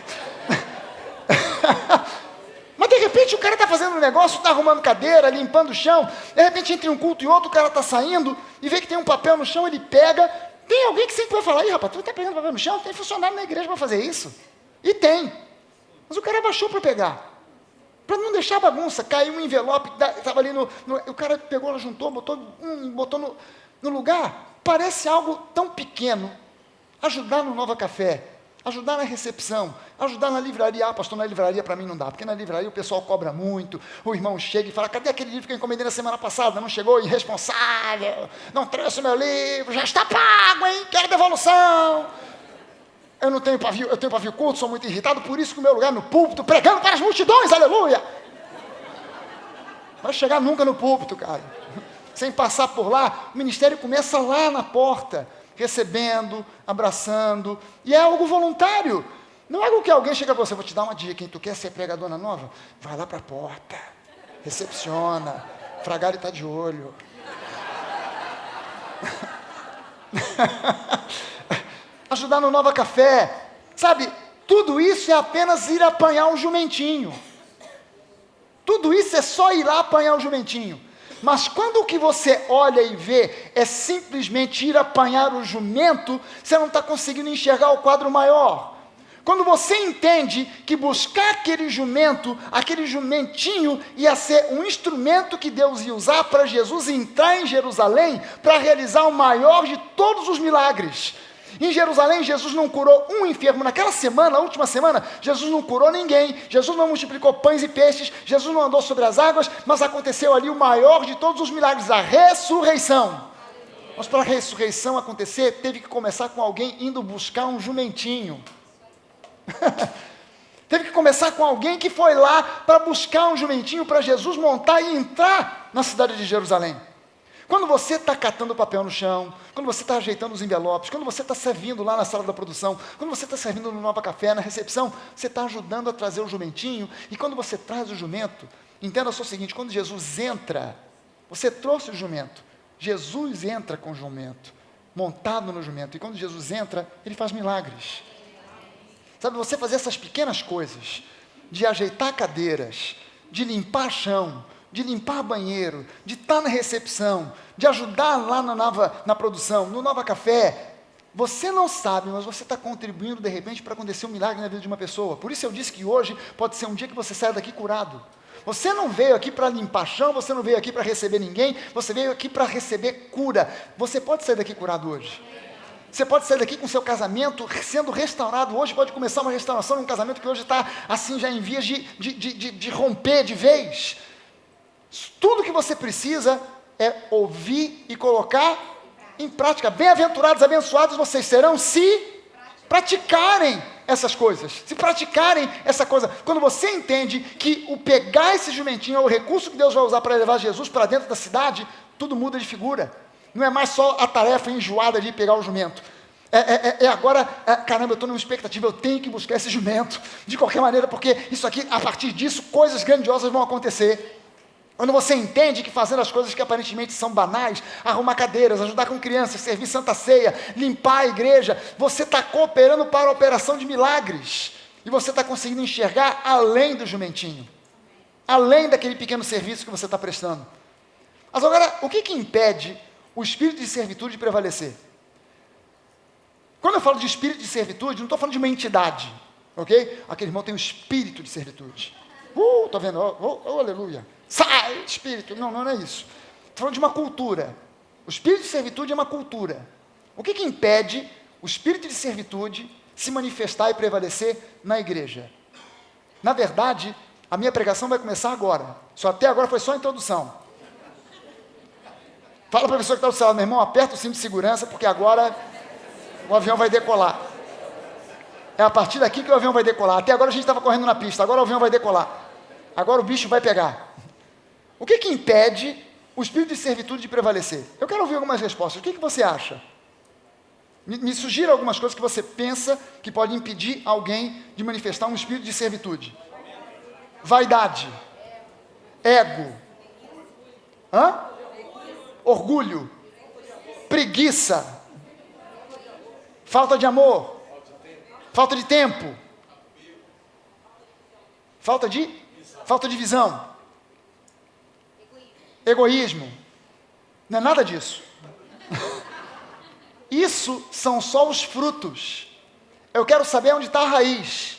Mas de repente o cara está fazendo um negócio, está arrumando cadeira, limpando o chão, de repente entre um culto e outro o cara está saindo e vê que tem um papel no chão, ele pega. Tem alguém que sempre vai falar, ih rapaz, tu está pegando papel no chão? Tem funcionário na igreja para fazer isso. E tem. Mas o cara abaixou para pegar. Para não deixar bagunça, caiu um envelope, estava ali o cara pegou, juntou, botou no lugar. Parece algo tão pequeno. Ajudar no Nova Café, ajudar na recepção, ajudar na livraria. Ah, pastor, na livraria para mim não dá, porque na livraria o pessoal cobra muito, o irmão chega e fala, cadê aquele livro que eu encomendei na semana passada? Não chegou, irresponsável, não trouxe o meu livro, já está pago, hein? Quero devolução. Eu não tenho pavio, eu tenho pavio curto, sou muito irritado, por isso que o meu lugar é no púlpito, pregando para as multidões, aleluia! Vai chegar nunca no púlpito, cara. Sem passar por lá, o ministério começa lá na porta, recebendo, abraçando, e é algo voluntário. Não é algo que alguém chega para você, vou te dar uma dica, quem tu quer ser pregadora nova? Vai lá para a porta, recepciona, Fragari está de olho. Ajudar no Nova Café, sabe, tudo isso é apenas ir apanhar um jumentinho, tudo isso é só ir lá apanhar um jumentinho, mas quando o que você olha e vê é simplesmente ir apanhar o jumento, você não está conseguindo enxergar o quadro maior. Quando você entende que buscar aquele jumento, aquele jumentinho ia ser um instrumento que Deus ia usar para Jesus entrar em Jerusalém, para realizar o maior de todos os milagres. Em Jerusalém, Jesus não curou um enfermo. Naquela semana, a última semana, Jesus não curou ninguém. Jesus não multiplicou pães e peixes. Jesus não andou sobre as águas. Mas aconteceu ali o maior de todos os milagres, a ressurreição. Mas para a ressurreição acontecer, teve que começar com alguém indo buscar um jumentinho. Teve que começar com alguém que foi lá para buscar um jumentinho para Jesus montar e entrar na cidade de Jerusalém. Quando você está catando o papel no chão, quando você está ajeitando os envelopes, quando você está servindo lá na sala da produção, quando você está servindo no Nova Café, na recepção, você está ajudando a trazer o jumentinho, e quando você traz o jumento, entenda só o seguinte, quando Jesus entra, você trouxe o jumento, Jesus entra com o jumento, montado no jumento, e quando Jesus entra, ele faz milagres. Sabe, você fazer essas pequenas coisas, de ajeitar cadeiras, de limpar chão, de limpar banheiro, de estar na recepção, de ajudar lá na produção, no Nova Café, você não sabe, mas você está contribuindo de repente para acontecer um milagre na vida de uma pessoa. Por isso eu disse que hoje pode ser um dia que você saia daqui curado. Você não veio aqui para limpar chão, você não veio aqui para receber ninguém, você veio aqui para receber cura. Você pode sair daqui curado hoje. Você pode sair daqui com seu casamento sendo restaurado. Hoje pode começar uma restauração num casamento que hoje está assim já em vias de romper de vez. Tudo que você precisa é ouvir e colocar em prática. Bem-aventurados, abençoados vocês serão se praticarem essas coisas. Se praticarem essa coisa. Quando você entende que o pegar esse jumentinho é o recurso que Deus vai usar para levar Jesus para dentro da cidade, tudo muda de figura. Não é mais só a tarefa enjoada de pegar o jumento. Agora, caramba, eu estou numa expectativa, eu tenho que buscar esse jumento, de qualquer maneira, porque isso aqui, a partir disso, coisas grandiosas vão acontecer. Quando você entende que fazendo as coisas que aparentemente são banais, arrumar cadeiras, ajudar com crianças, servir Santa Ceia, limpar a igreja, você está cooperando para a operação de milagres. E você está conseguindo enxergar além do jumentinho. Além daquele pequeno serviço que você está prestando. Mas agora, o que impede o espírito de servitude de prevalecer? Quando eu falo de espírito de servitude, não estou falando de uma entidade. Ok? Aquele irmão tem um espírito de servitude. Está vendo? Aleluia. Sai, espírito. Não é isso. Estou falando de uma cultura. O espírito de servitude é uma cultura. O que impede o espírito de servitude se manifestar e prevalecer na igreja? Na verdade, a minha pregação vai começar agora. Até agora foi só a introdução. Fala para a pessoa que está do seu lado, meu irmão, aperta o cinto de segurança, porque agora o avião vai decolar. É a partir daqui que o avião vai decolar. Até agora a gente estava correndo na pista, agora o avião vai decolar. Agora o bicho vai pegar. O que impede o espírito de servitude de prevalecer? Eu quero ouvir algumas respostas. O que você acha? Me sugira algumas coisas que você pensa que pode impedir alguém de manifestar um espírito de servitude. Vaidade. Ego. Orgulho. Preguiça. Falta de amor. Falta de tempo. Falta de visão. Egoísmo. Não é nada disso. Isso são só os frutos. Eu quero saber onde está a raiz.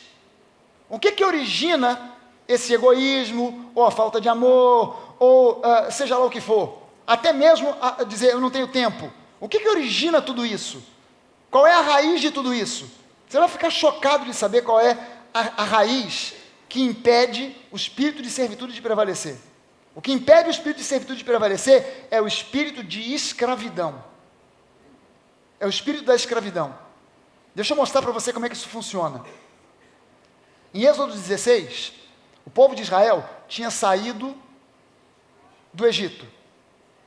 O que origina esse egoísmo, ou a falta de amor, ou seja lá o que for. Até mesmo dizer, eu não tenho tempo. O que origina tudo isso? Qual é a raiz de tudo isso? Você vai ficar chocado de saber qual é a raiz que impede o espírito de servitude de prevalecer. O que impede o espírito de servitude de prevalecer é o espírito de escravidão. É o espírito da escravidão. Deixa eu mostrar para você como é que isso funciona. Em Êxodo 16, o povo de Israel tinha saído do Egito.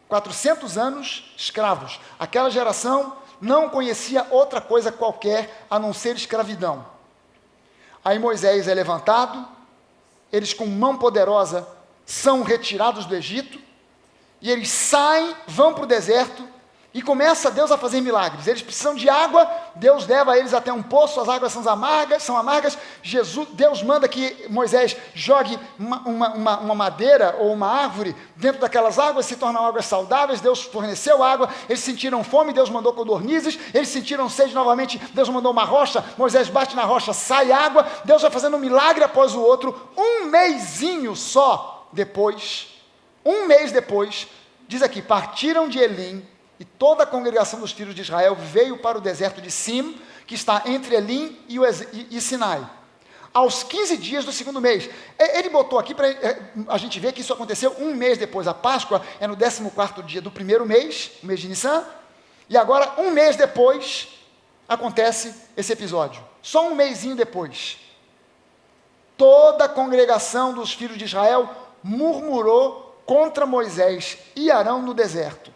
400 anos escravos. Aquela geração não conhecia outra coisa qualquer a não ser escravidão. Aí Moisés é levantado, eles com mão poderosa são retirados do Egito, e eles saem, vão para o deserto, e começa Deus a fazer milagres. Eles precisam de água, Deus leva eles até um poço, as águas são amargas, Deus manda que Moisés jogue uma madeira ou uma árvore dentro daquelas águas, se tornam águas saudáveis, Deus forneceu água, eles sentiram fome, Deus mandou codornizes, eles sentiram sede novamente, Deus mandou uma rocha, Moisés bate na rocha, sai água, Deus vai fazendo um milagre após o outro, um mês depois, diz aqui, partiram de Elim, e toda a congregação dos filhos de Israel veio para o deserto de Sim, que está entre Elim e Sinai. Aos 15 dias do segundo mês. Ele botou aqui para a gente ver que isso aconteceu um mês depois. A Páscoa é no 14º dia do primeiro mês, o mês de Nissan. E agora, um mês depois, acontece esse episódio. Só um mesinho depois. Toda a congregação dos filhos de Israel murmurou contra Moisés e Arão no deserto.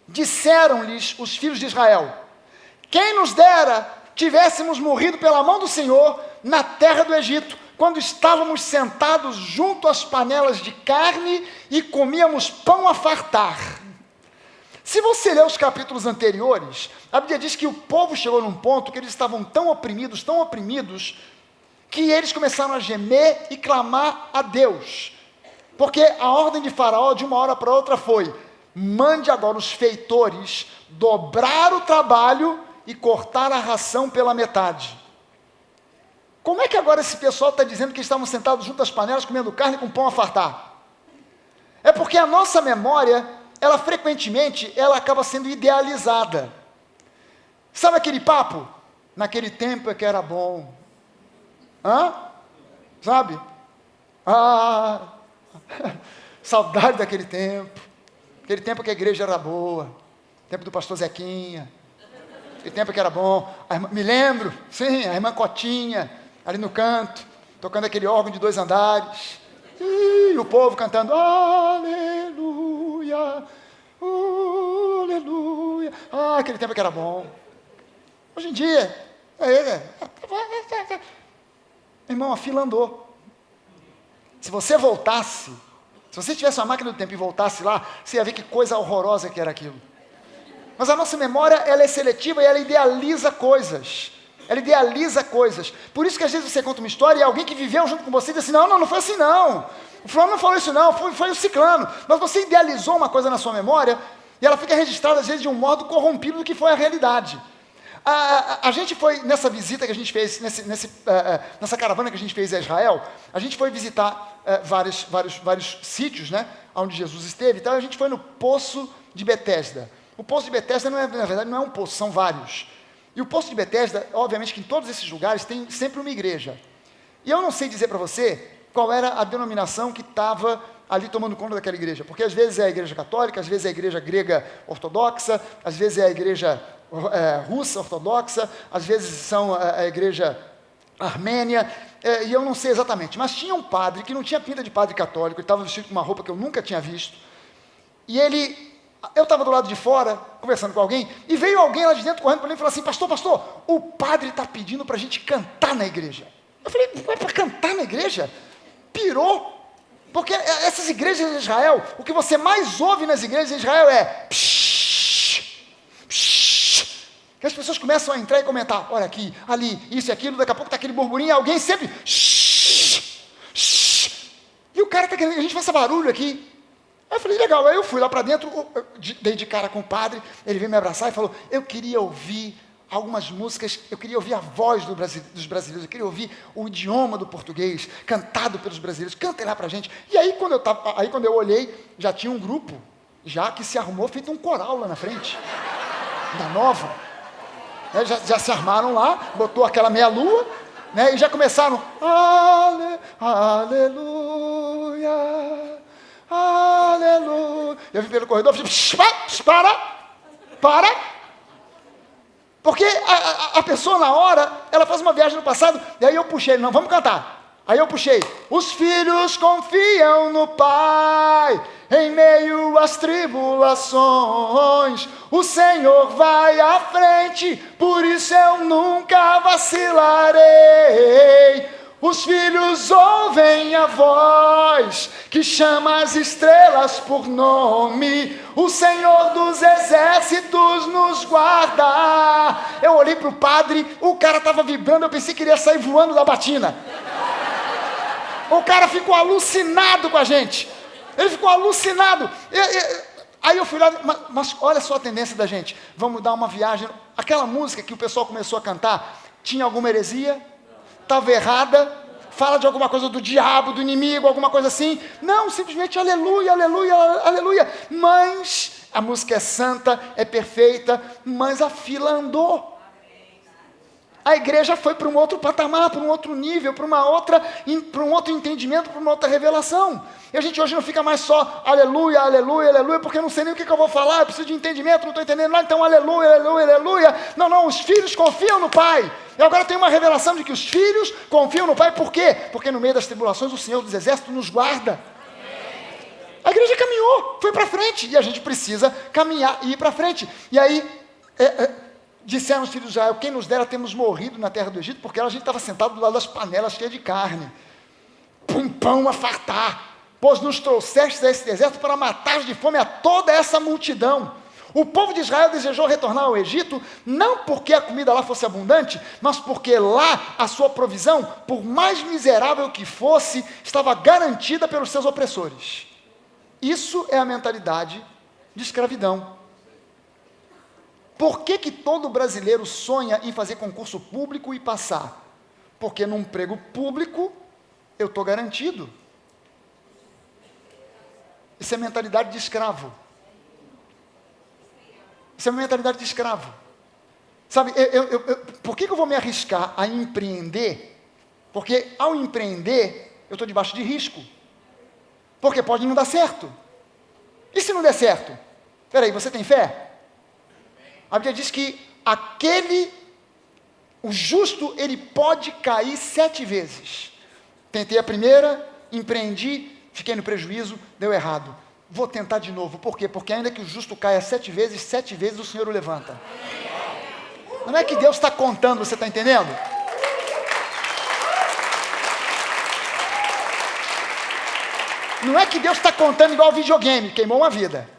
disseram-lhes os filhos de Israel: quem nos dera tivéssemos morrido pela mão do Senhor na terra do Egito, quando estávamos sentados junto às panelas de carne e comíamos pão a fartar. Se você ler os capítulos anteriores, a Bíblia diz que o povo chegou num ponto que eles estavam tão oprimidos, que eles começaram a gemer e clamar a Deus. Porque a ordem de Faraó, de uma hora para outra, foi: mande agora os feitores dobrar o trabalho e cortar a ração pela metade. Como é que agora esse pessoal está dizendo que estavam sentados junto às panelas, comendo carne com pão a fartar? É porque a nossa memória, ela frequentemente, ela acaba sendo idealizada. Sabe aquele papo? Naquele tempo é que era bom. Sabe? Saudade daquele tempo. Aquele tempo que a igreja era boa. Tempo do pastor Zequinha. Aquele tempo que era bom. Me lembro, sim, a irmã Cotinha, ali no canto, tocando aquele órgão de 2 andares. E o povo cantando: aleluia, aleluia. Aquele tempo que era bom. Hoje em dia, irmão, a fila andou. Se você voltasse, se você tivesse uma máquina do tempo e voltasse lá, você ia ver que coisa horrorosa que era aquilo. Mas a nossa memória, ela é seletiva e ela idealiza coisas. Ela idealiza coisas. Por isso que às vezes você conta uma história e alguém que viveu junto com você diz assim: não foi assim não. O fulano não falou isso não, foi o ciclano. Mas você idealizou uma coisa na sua memória e ela fica registrada às vezes de um modo corrompido do que foi a realidade. A gente foi, nessa visita que a gente fez, nessa caravana que a gente fez a Israel, a gente foi visitar vários sítios, né, onde Jesus esteve. Então a gente foi no Poço de Betesda. O Poço de Betesda, na verdade, não é um poço, são vários. E o Poço de Betesda, obviamente que em todos esses lugares tem sempre uma igreja. E eu não sei dizer para você qual era a denominação que estava ali tomando conta daquela igreja. Porque às vezes é a igreja católica, às vezes é a igreja grega ortodoxa, às vezes é a igreja russa ortodoxa, às vezes são a igreja armênia, e eu não sei exatamente. Mas tinha um padre que não tinha pinta de padre católico, ele estava vestido com uma roupa que eu nunca tinha visto. E eu estava do lado de fora, conversando com alguém, e veio alguém lá de dentro correndo para mim e falou assim: pastor, o padre está pedindo para a gente cantar na igreja. Eu falei: é para cantar na igreja? Pirou. Porque essas igrejas de Israel, o que você mais ouve nas igrejas de Israel é psh, psh, que as pessoas começam a entrar e comentar: olha aqui, ali, isso e aquilo, daqui a pouco está aquele burburinho, e alguém sempre shh, shh, e o cara está querendo que a gente faça barulho aqui. Aí eu falei: legal. Aí eu fui lá para dentro, dei de cara com o padre, ele veio me abraçar e falou: eu queria ouvir algumas músicas, eu queria ouvir a voz dos brasileiros, eu queria ouvir o idioma do português, cantado pelos brasileiros, canta lá pra gente. E aí quando eu olhei, já tinha um grupo, já que se arrumou, feito um coral lá na frente, da Nova. Já se armaram lá, botou aquela meia-lua, né, e já começaram: aleluia, aleluia. Eu vim pelo corredor, para. Porque a pessoa na hora, ela faz uma viagem no passado, e aí eu puxei: não, vamos cantar. Aí eu puxei: os filhos confiam no Pai, em meio às tribulações, o Senhor vai à frente, por isso eu nunca vacilarei. Os filhos ouvem a voz que chama as estrelas por nome. O Senhor dos exércitos nos guarda. Eu olhei para o padre, o cara estava vibrando, eu pensei que ele ia sair voando da batina. O cara ficou alucinado com a gente. Ele ficou alucinado. Aí eu fui lá, mas olha só a tendência da gente. Vamos dar uma viagem. Aquela música que o pessoal começou a cantar, tinha alguma heresia? Estava errada, fala de alguma coisa do diabo, do inimigo, alguma coisa assim. Não, simplesmente aleluia, aleluia, aleluia. Mas a música é santa, é perfeita, mas a fila andou. A igreja foi para um outro patamar, para um outro nível, para um outro entendimento, para uma outra revelação. E a gente hoje não fica mais só aleluia, aleluia, aleluia, porque eu não sei nem o que eu vou falar, eu preciso de entendimento, não estou entendendo lá, então aleluia, aleluia, aleluia. Não, os filhos confiam no Pai. E agora tem uma revelação de que os filhos confiam no Pai. Por quê? Porque no meio das tribulações o Senhor dos Exércitos nos guarda. A igreja igreja caminhou, foi para frente, e a gente precisa caminhar e ir para frente. E aí, disseram os filhos de Israel, quem nos dera temos morrido na terra do Egito, porque a gente estava sentado do lado das panelas cheias de carne, pão a fartar, pois nos trouxestes a esse deserto para matar de fome a toda essa multidão. O povo de Israel desejou retornar ao Egito, não porque a comida lá fosse abundante, mas porque lá a sua provisão, por mais miserável que fosse, estava garantida pelos seus opressores. Isso é a mentalidade de escravidão. Por que todo brasileiro sonha em fazer concurso público e passar? Porque num emprego público eu estou garantido. Isso é mentalidade de escravo. Isso é uma mentalidade de escravo. Sabe, por que eu vou me arriscar a empreender? Porque ao empreender, eu estou debaixo de risco. Porque pode não dar certo. E se não der certo? Espera aí, você tem fé? A Bíblia diz que o justo, ele pode cair 7 vezes. Tentei a primeira, empreendi, fiquei no prejuízo, deu errado. Vou tentar de novo. Por quê? Porque ainda que o justo caia 7 vezes, 7 vezes o Senhor o levanta. Não é que Deus está contando, você está entendendo? Não é que Deus está contando igual videogame, queimou uma vida.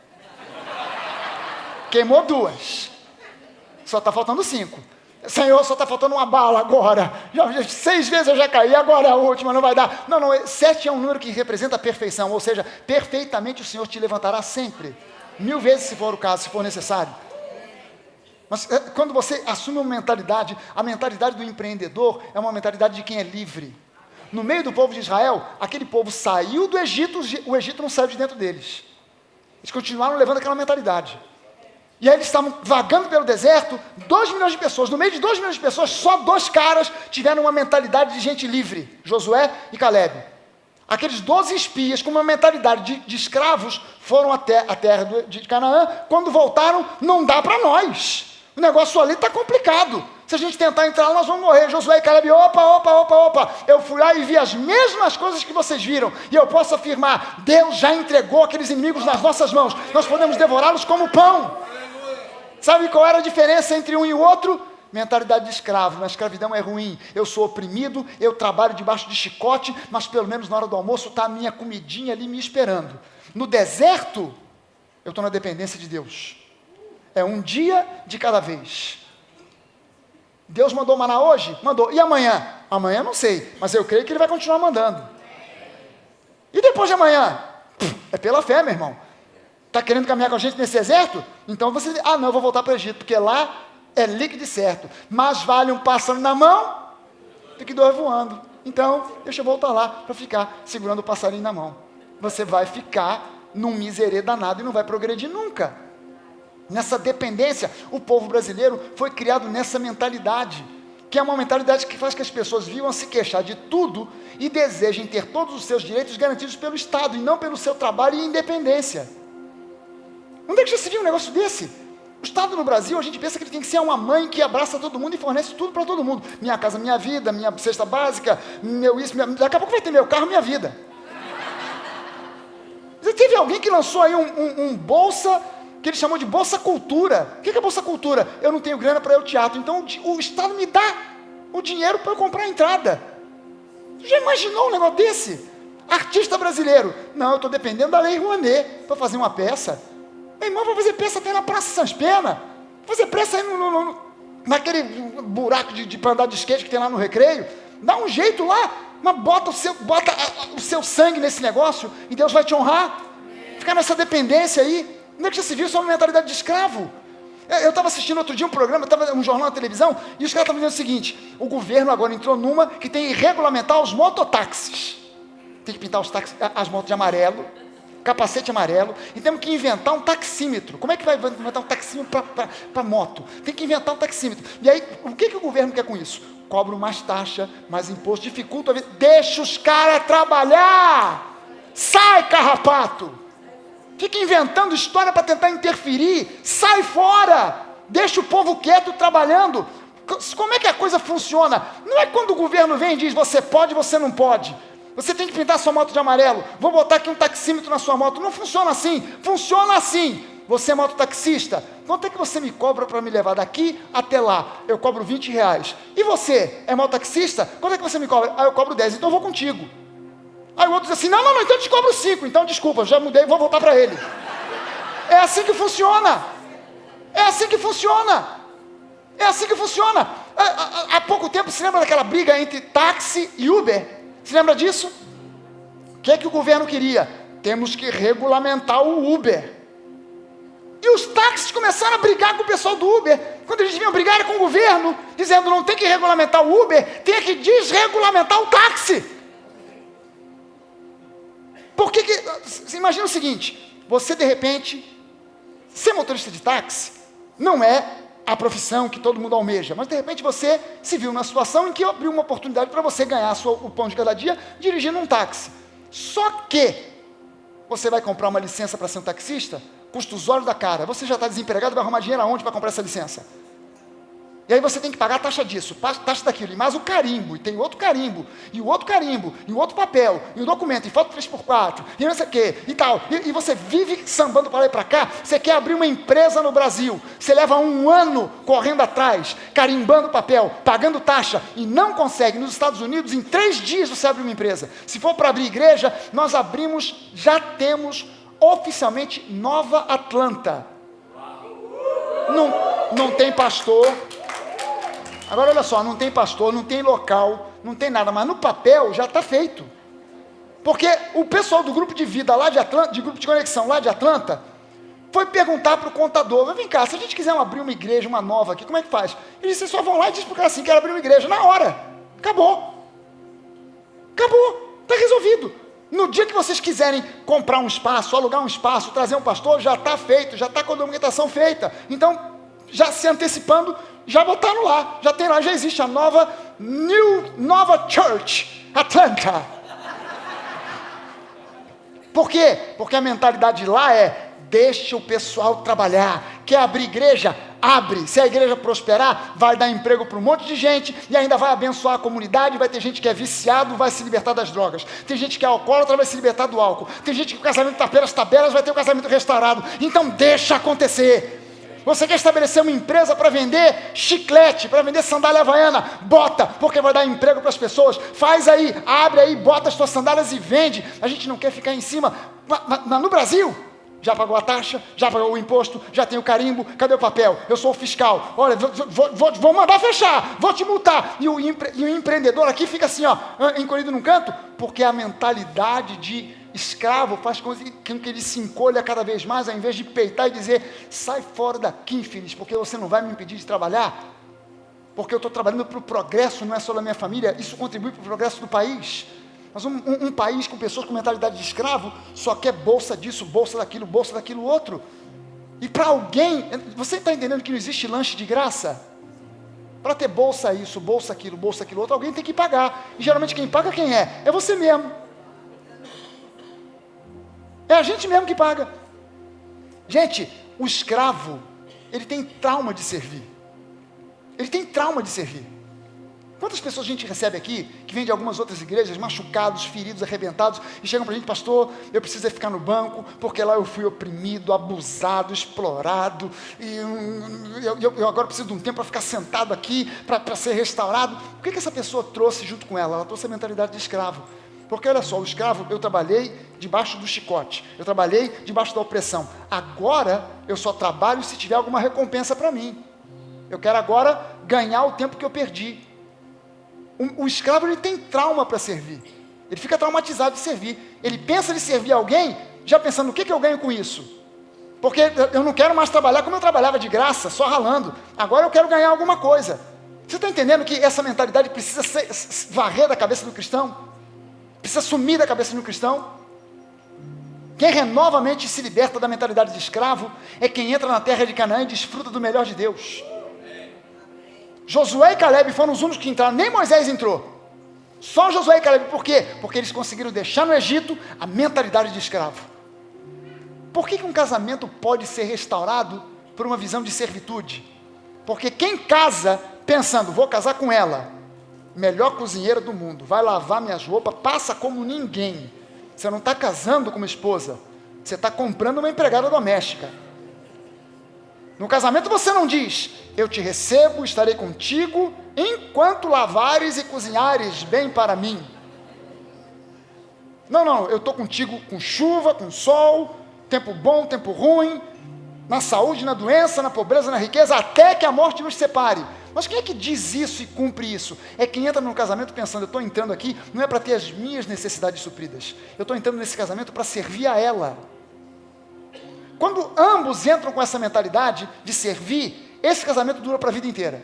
Queimou 2. Só está faltando 5. Senhor, só está faltando uma bala agora. 6 vezes eu já caí, agora é a última, não vai dar. Não, 7 é um número que representa a perfeição, ou seja, perfeitamente o Senhor te levantará sempre. 1000 vezes se for o caso, se for necessário. Mas quando você assume uma mentalidade, a mentalidade do empreendedor é uma mentalidade de quem é livre. No meio do povo de Israel, aquele povo saiu do Egito, o Egito não saiu de dentro deles. Eles continuaram levando aquela mentalidade. E aí eles estavam vagando pelo deserto, 2 milhões de pessoas. No meio de 2 milhões de pessoas, só 2 caras tiveram uma mentalidade de gente livre, Josué e Caleb. Aqueles 12 espias, com uma mentalidade de escravos, foram até a terra de Canaã. Quando voltaram, não dá para nós. O negócio ali está complicado. Se a gente tentar entrar, nós vamos morrer. Josué e Caleb, opa. Eu fui lá e vi as mesmas coisas que vocês viram. E eu posso afirmar, Deus já entregou aqueles inimigos nas nossas mãos. Nós podemos devorá-los como pão. Sabe qual era a diferença entre um e o outro? Mentalidade de escravo. A escravidão é ruim. Eu sou oprimido, eu trabalho debaixo de chicote, mas pelo menos na hora do almoço está a minha comidinha ali me esperando. No deserto, eu estou na dependência de Deus. É um dia de cada vez. Deus mandou maná hoje? Mandou. E amanhã? Amanhã não sei, mas eu creio que Ele vai continuar mandando. E depois de amanhã? É pela fé, meu irmão. Está querendo caminhar com a gente nesse deserto? Então você diz, não, eu vou voltar para o Egito, porque lá é líquido e certo. Mas vale um pássaro na mão do que 2 voando. Então, deixa eu voltar lá para ficar segurando o passarinho na mão. Você vai ficar num miserê danado e não vai progredir nunca. Nessa dependência, o povo brasileiro foi criado nessa mentalidade, que é uma mentalidade que faz que as pessoas vivam a se queixar de tudo e desejem ter todos os seus direitos garantidos pelo Estado e não pelo seu trabalho e independência. Onde é que já se viu um negócio desse? O Estado no Brasil, a gente pensa que ele tem que ser uma mãe que abraça todo mundo e fornece tudo para todo mundo. Minha casa, minha vida, minha cesta básica, daqui a pouco vai ter meu carro, minha vida. Já teve alguém que lançou aí um bolsa, que ele chamou de Bolsa Cultura. O que é Bolsa Cultura? Eu não tenho grana para ir ao teatro, então o Estado me dá o dinheiro para eu comprar a entrada. Você já imaginou um negócio desse? Artista brasileiro. Não, eu estou dependendo da Lei Rouanet para fazer uma peça. Meu irmão, vai fazer peça até na Praça Sans Pena. Fazer peça aí naquele buraco para andar de skate que tem lá no Recreio. Dá um jeito lá, mas bota o seu sangue nesse negócio e Deus vai te honrar. Ficar nessa dependência aí. Não é que já se viu, isso é uma mentalidade de escravo. Eu estava assistindo outro dia um programa, um jornal na televisão, e os caras estavam dizendo o seguinte: o governo agora entrou numa que tem que regulamentar os mototáxis. Tem que pintar as motos de amarelo, capacete amarelo, e temos que inventar um taxímetro. Como é que vai inventar um taxímetro para moto? Tem que inventar um taxímetro. E aí, o que o governo quer com isso? Cobra mais taxa, mais imposto, dificulta a vida. Deixa os caras trabalhar! Sai, carrapato! Fica inventando história para tentar interferir. Sai fora! Deixa o povo quieto trabalhando. Como é que a coisa funciona? Não é quando o governo vem e diz você pode, você não pode. Você tem que pintar sua moto de amarelo. Vou botar aqui um taxímetro na sua moto. Não funciona assim. Funciona assim. Você é mototaxista. Quanto é que você me cobra para me levar daqui até lá? Eu cobro R$20. E você é mototaxista? Quanto é que você me cobra? Eu cobro 10. Então eu vou contigo. Aí o outro diz assim, não, então eu te cobro 5. Então desculpa, já mudei, vou voltar para ele. É assim que funciona. É assim que funciona. É assim que funciona. Há pouco tempo, se lembra daquela briga entre táxi e Uber? Se lembra disso? O que é que o governo queria? Temos que regulamentar o Uber. E os táxis começaram a brigar com o pessoal do Uber. Quando eles vinham brigar com o governo, dizendo, não tem que regulamentar o Uber, tem que desregulamentar o táxi. Porque imagina o seguinte, você de repente, ser motorista de táxi, não é a profissão que todo mundo almeja, mas de repente você se viu numa situação em que abriu uma oportunidade para você ganhar o pão de cada dia dirigindo um táxi. Só que você vai comprar uma licença para ser um taxista, custa os olhos da cara. Você já está desempregado, vai arrumar dinheiro aonde para comprar essa licença? E aí você tem que pagar a taxa disso, taxa daquilo, e mais o carimbo, e tem outro carimbo, e o outro carimbo, e o outro papel, e o documento, e foto 3x4, e não sei o quê, e tal. E você vive sambando para lá e para cá. Você quer abrir uma empresa no Brasil, você leva 1 ano correndo atrás, carimbando papel, pagando taxa, e não consegue. Nos Estados Unidos, em 3 dias você abre uma empresa. Se for para abrir igreja, nós abrimos, já temos oficialmente Nova Atlanta. Não tem pastor. Agora olha só, não tem pastor, não tem local, não tem nada, mas no papel já está feito. Porque o pessoal do grupo de vida lá de Atlanta, de grupo de conexão lá de Atlanta, foi perguntar para o contador, mas vem cá, se a gente quiser abrir uma igreja, uma nova aqui, como é que faz? Ele disse, vocês só vão lá e dizem para o cara assim, quero abrir uma igreja, na hora, acabou, está resolvido. No dia que vocês quiserem comprar um espaço, alugar um espaço, trazer um pastor, já está feito, já está com a documentação feita. Então, já se antecipando, já botaram lá, já tem lá, já existe a Nova Church Atlanta. Por quê? Porque a mentalidade lá é, deixa o pessoal trabalhar. Quer abrir igreja? Abre. Se a igreja prosperar, vai dar emprego para um monte de gente e ainda vai abençoar a comunidade. Vai ter gente que é viciado, vai se libertar das drogas. Tem gente que é alcoólatra, vai se libertar do álcool. Tem gente que o casamento está pelas tabelas, vai ter o casamento restaurado. Então deixa acontecer. Você quer estabelecer uma empresa para vender chiclete, para vender sandália havaiana? Bota, porque vai dar emprego para as pessoas. Faz aí, abre aí, bota as suas sandálias e vende. A gente não quer ficar em cima. No Brasil, já pagou a taxa, já pagou o imposto, já tem o carimbo, cadê o papel? Eu sou o fiscal, olha, vou mandar fechar, vou te multar. E o empreendedor aqui fica assim, ó, encolhido num canto, porque a mentalidade de escravo faz com que ele se encolha cada vez mais, ao invés de peitar e dizer, sai fora daqui, infeliz, porque você não vai me impedir de trabalhar, porque eu estou trabalhando para o progresso, não é só da minha família, isso contribui para o progresso do país. Mas um país com pessoas com mentalidade de escravo, só quer bolsa disso, bolsa daquilo outro, e para alguém, você está entendendo que não existe lanche de graça? Para ter bolsa isso, bolsa aquilo outro, alguém tem que pagar, e geralmente quem paga quem é? É você mesmo. É a gente mesmo que paga. Gente, o escravo, ele tem trauma de servir. Ele tem trauma de servir. Quantas pessoas a gente recebe aqui, que vem de algumas outras igrejas, machucados, feridos, arrebentados, e chegam para a gente, pastor, eu preciso ficar no banco, porque lá eu fui oprimido, abusado, explorado, e eu agora preciso de um tempo para ficar sentado aqui, para ser restaurado. O que essa pessoa trouxe junto com ela? Ela trouxe a mentalidade de escravo. Porque olha só, o escravo, eu trabalhei debaixo do chicote, eu trabalhei debaixo da opressão, agora eu só trabalho se tiver alguma recompensa para mim, eu quero agora ganhar o tempo que eu perdi. O escravo, ele tem trauma para servir, ele fica traumatizado de servir, ele pensa em servir alguém, já pensando, o que eu ganho com isso? Porque eu não quero mais trabalhar como eu trabalhava de graça, só ralando, agora eu quero ganhar alguma coisa. Você está entendendo que essa mentalidade precisa varrer da cabeça do cristão? Precisa sumir da cabeça de um cristão? Quem renova a mente e se liberta da mentalidade de escravo é quem entra na terra de Canaã e desfruta do melhor de Deus. Josué e Caleb foram os únicos que entraram, nem Moisés entrou. Só Josué e Caleb, por quê? Porque eles conseguiram deixar no Egito a mentalidade de escravo. Por que um casamento pode ser restaurado por uma visão de servitude? Porque quem casa pensando, vou casar com ela, melhor cozinheira do mundo, vai lavar minhas roupas, passa como ninguém. Você não está casando com uma esposa, você está comprando uma empregada doméstica. No casamento você não diz, eu te recebo, estarei contigo, enquanto lavares e cozinhares bem para mim. Não, eu estou contigo com chuva, com sol, tempo bom, tempo ruim, na saúde, na doença, na pobreza, na riqueza, até que a morte nos separe. Mas quem é que diz isso e cumpre isso? É quem entra no casamento pensando, eu estou entrando aqui, não é para ter as minhas necessidades supridas, eu estou entrando nesse casamento para servir a ela. Quando ambos entram com essa mentalidade de servir, esse casamento dura para a vida inteira.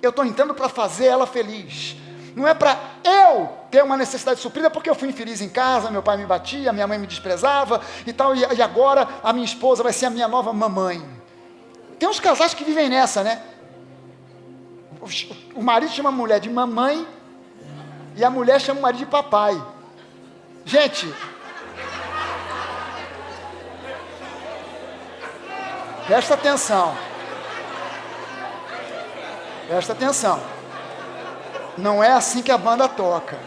Eu estou entrando para fazer ela feliz. Não é para eu ter uma necessidade suprida porque eu fui infeliz em casa, meu pai me batia, minha mãe me desprezava e tal, e agora a minha esposa vai ser a minha nova mamãe. Tem uns casais que vivem nessa, né? O marido chama a mulher de mamãe e a mulher chama o marido de papai. Gente, presta atenção. Presta atenção. Não é assim que a banda toca.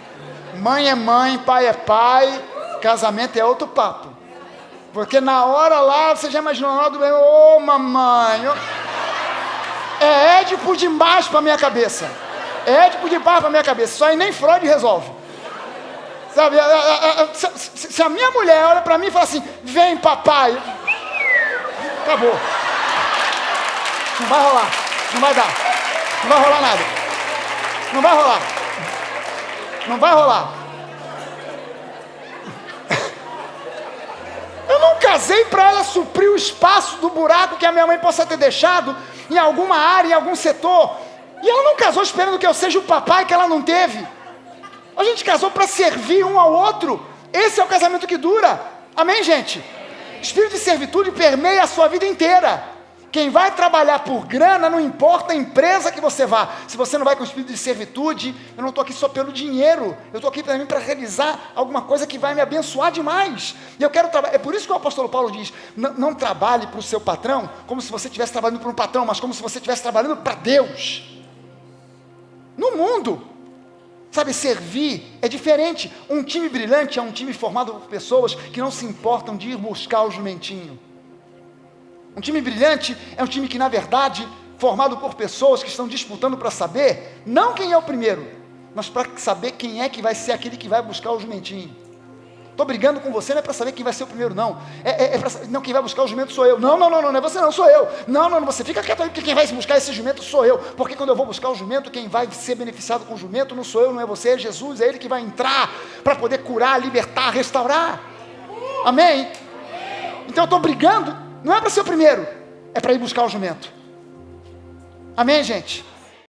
Mãe é mãe, pai é pai, casamento é outro papo. Porque na hora lá, você já imaginou, ô mamãe, é Édipo demais para minha cabeça. É Édipo demais para minha cabeça. Isso aí nem Freud resolve. Sabe, se a minha mulher olha para mim e fala assim, vem papai, acabou. Não vai rolar, não vai dar, não vai rolar nada. Não vai rolar. Não vai rolar. Eu não casei para ela suprir o espaço do buraco que a minha mãe possa ter deixado em alguma área, em algum setor. E ela não casou esperando que eu seja o papai que ela não teve. A gente casou para servir um ao outro. Esse é o casamento que dura. Amém, gente? Espírito de servitude permeia a sua vida inteira. Quem vai trabalhar por grana, não importa a empresa que você vá. Se você não vai com espírito de servitude, eu não estou aqui só pelo dinheiro. Eu estou aqui também para realizar alguma coisa que vai me abençoar demais. E eu quero trabalhar. É por isso que o apóstolo Paulo diz, não trabalhe para o seu patrão como se você estivesse trabalhando para um patrão, mas como se você estivesse trabalhando para Deus. No mundo, sabe, servir é diferente. Um time brilhante é um time formado por pessoas que não se importam de ir buscar o jumentinho. Um time brilhante é um time que, na verdade, formado por pessoas que estão disputando para saber, não quem é o primeiro, mas para saber quem é que vai ser aquele que vai buscar o jumentinho. Estou brigando com você, não é para saber quem vai ser o primeiro, não. Não, quem vai buscar o jumento sou eu. Não é você não, sou eu. Não, você fica quieto aí, porque quem vai buscar esse jumento sou eu. Porque quando eu vou buscar o jumento, quem vai ser beneficiado com o jumento não sou eu, não é você, é Jesus, é Ele que vai entrar para poder curar, libertar, restaurar. Amém? Então eu estou brigando, não é para ser o primeiro, é para ir buscar o jumento. Amém, gente?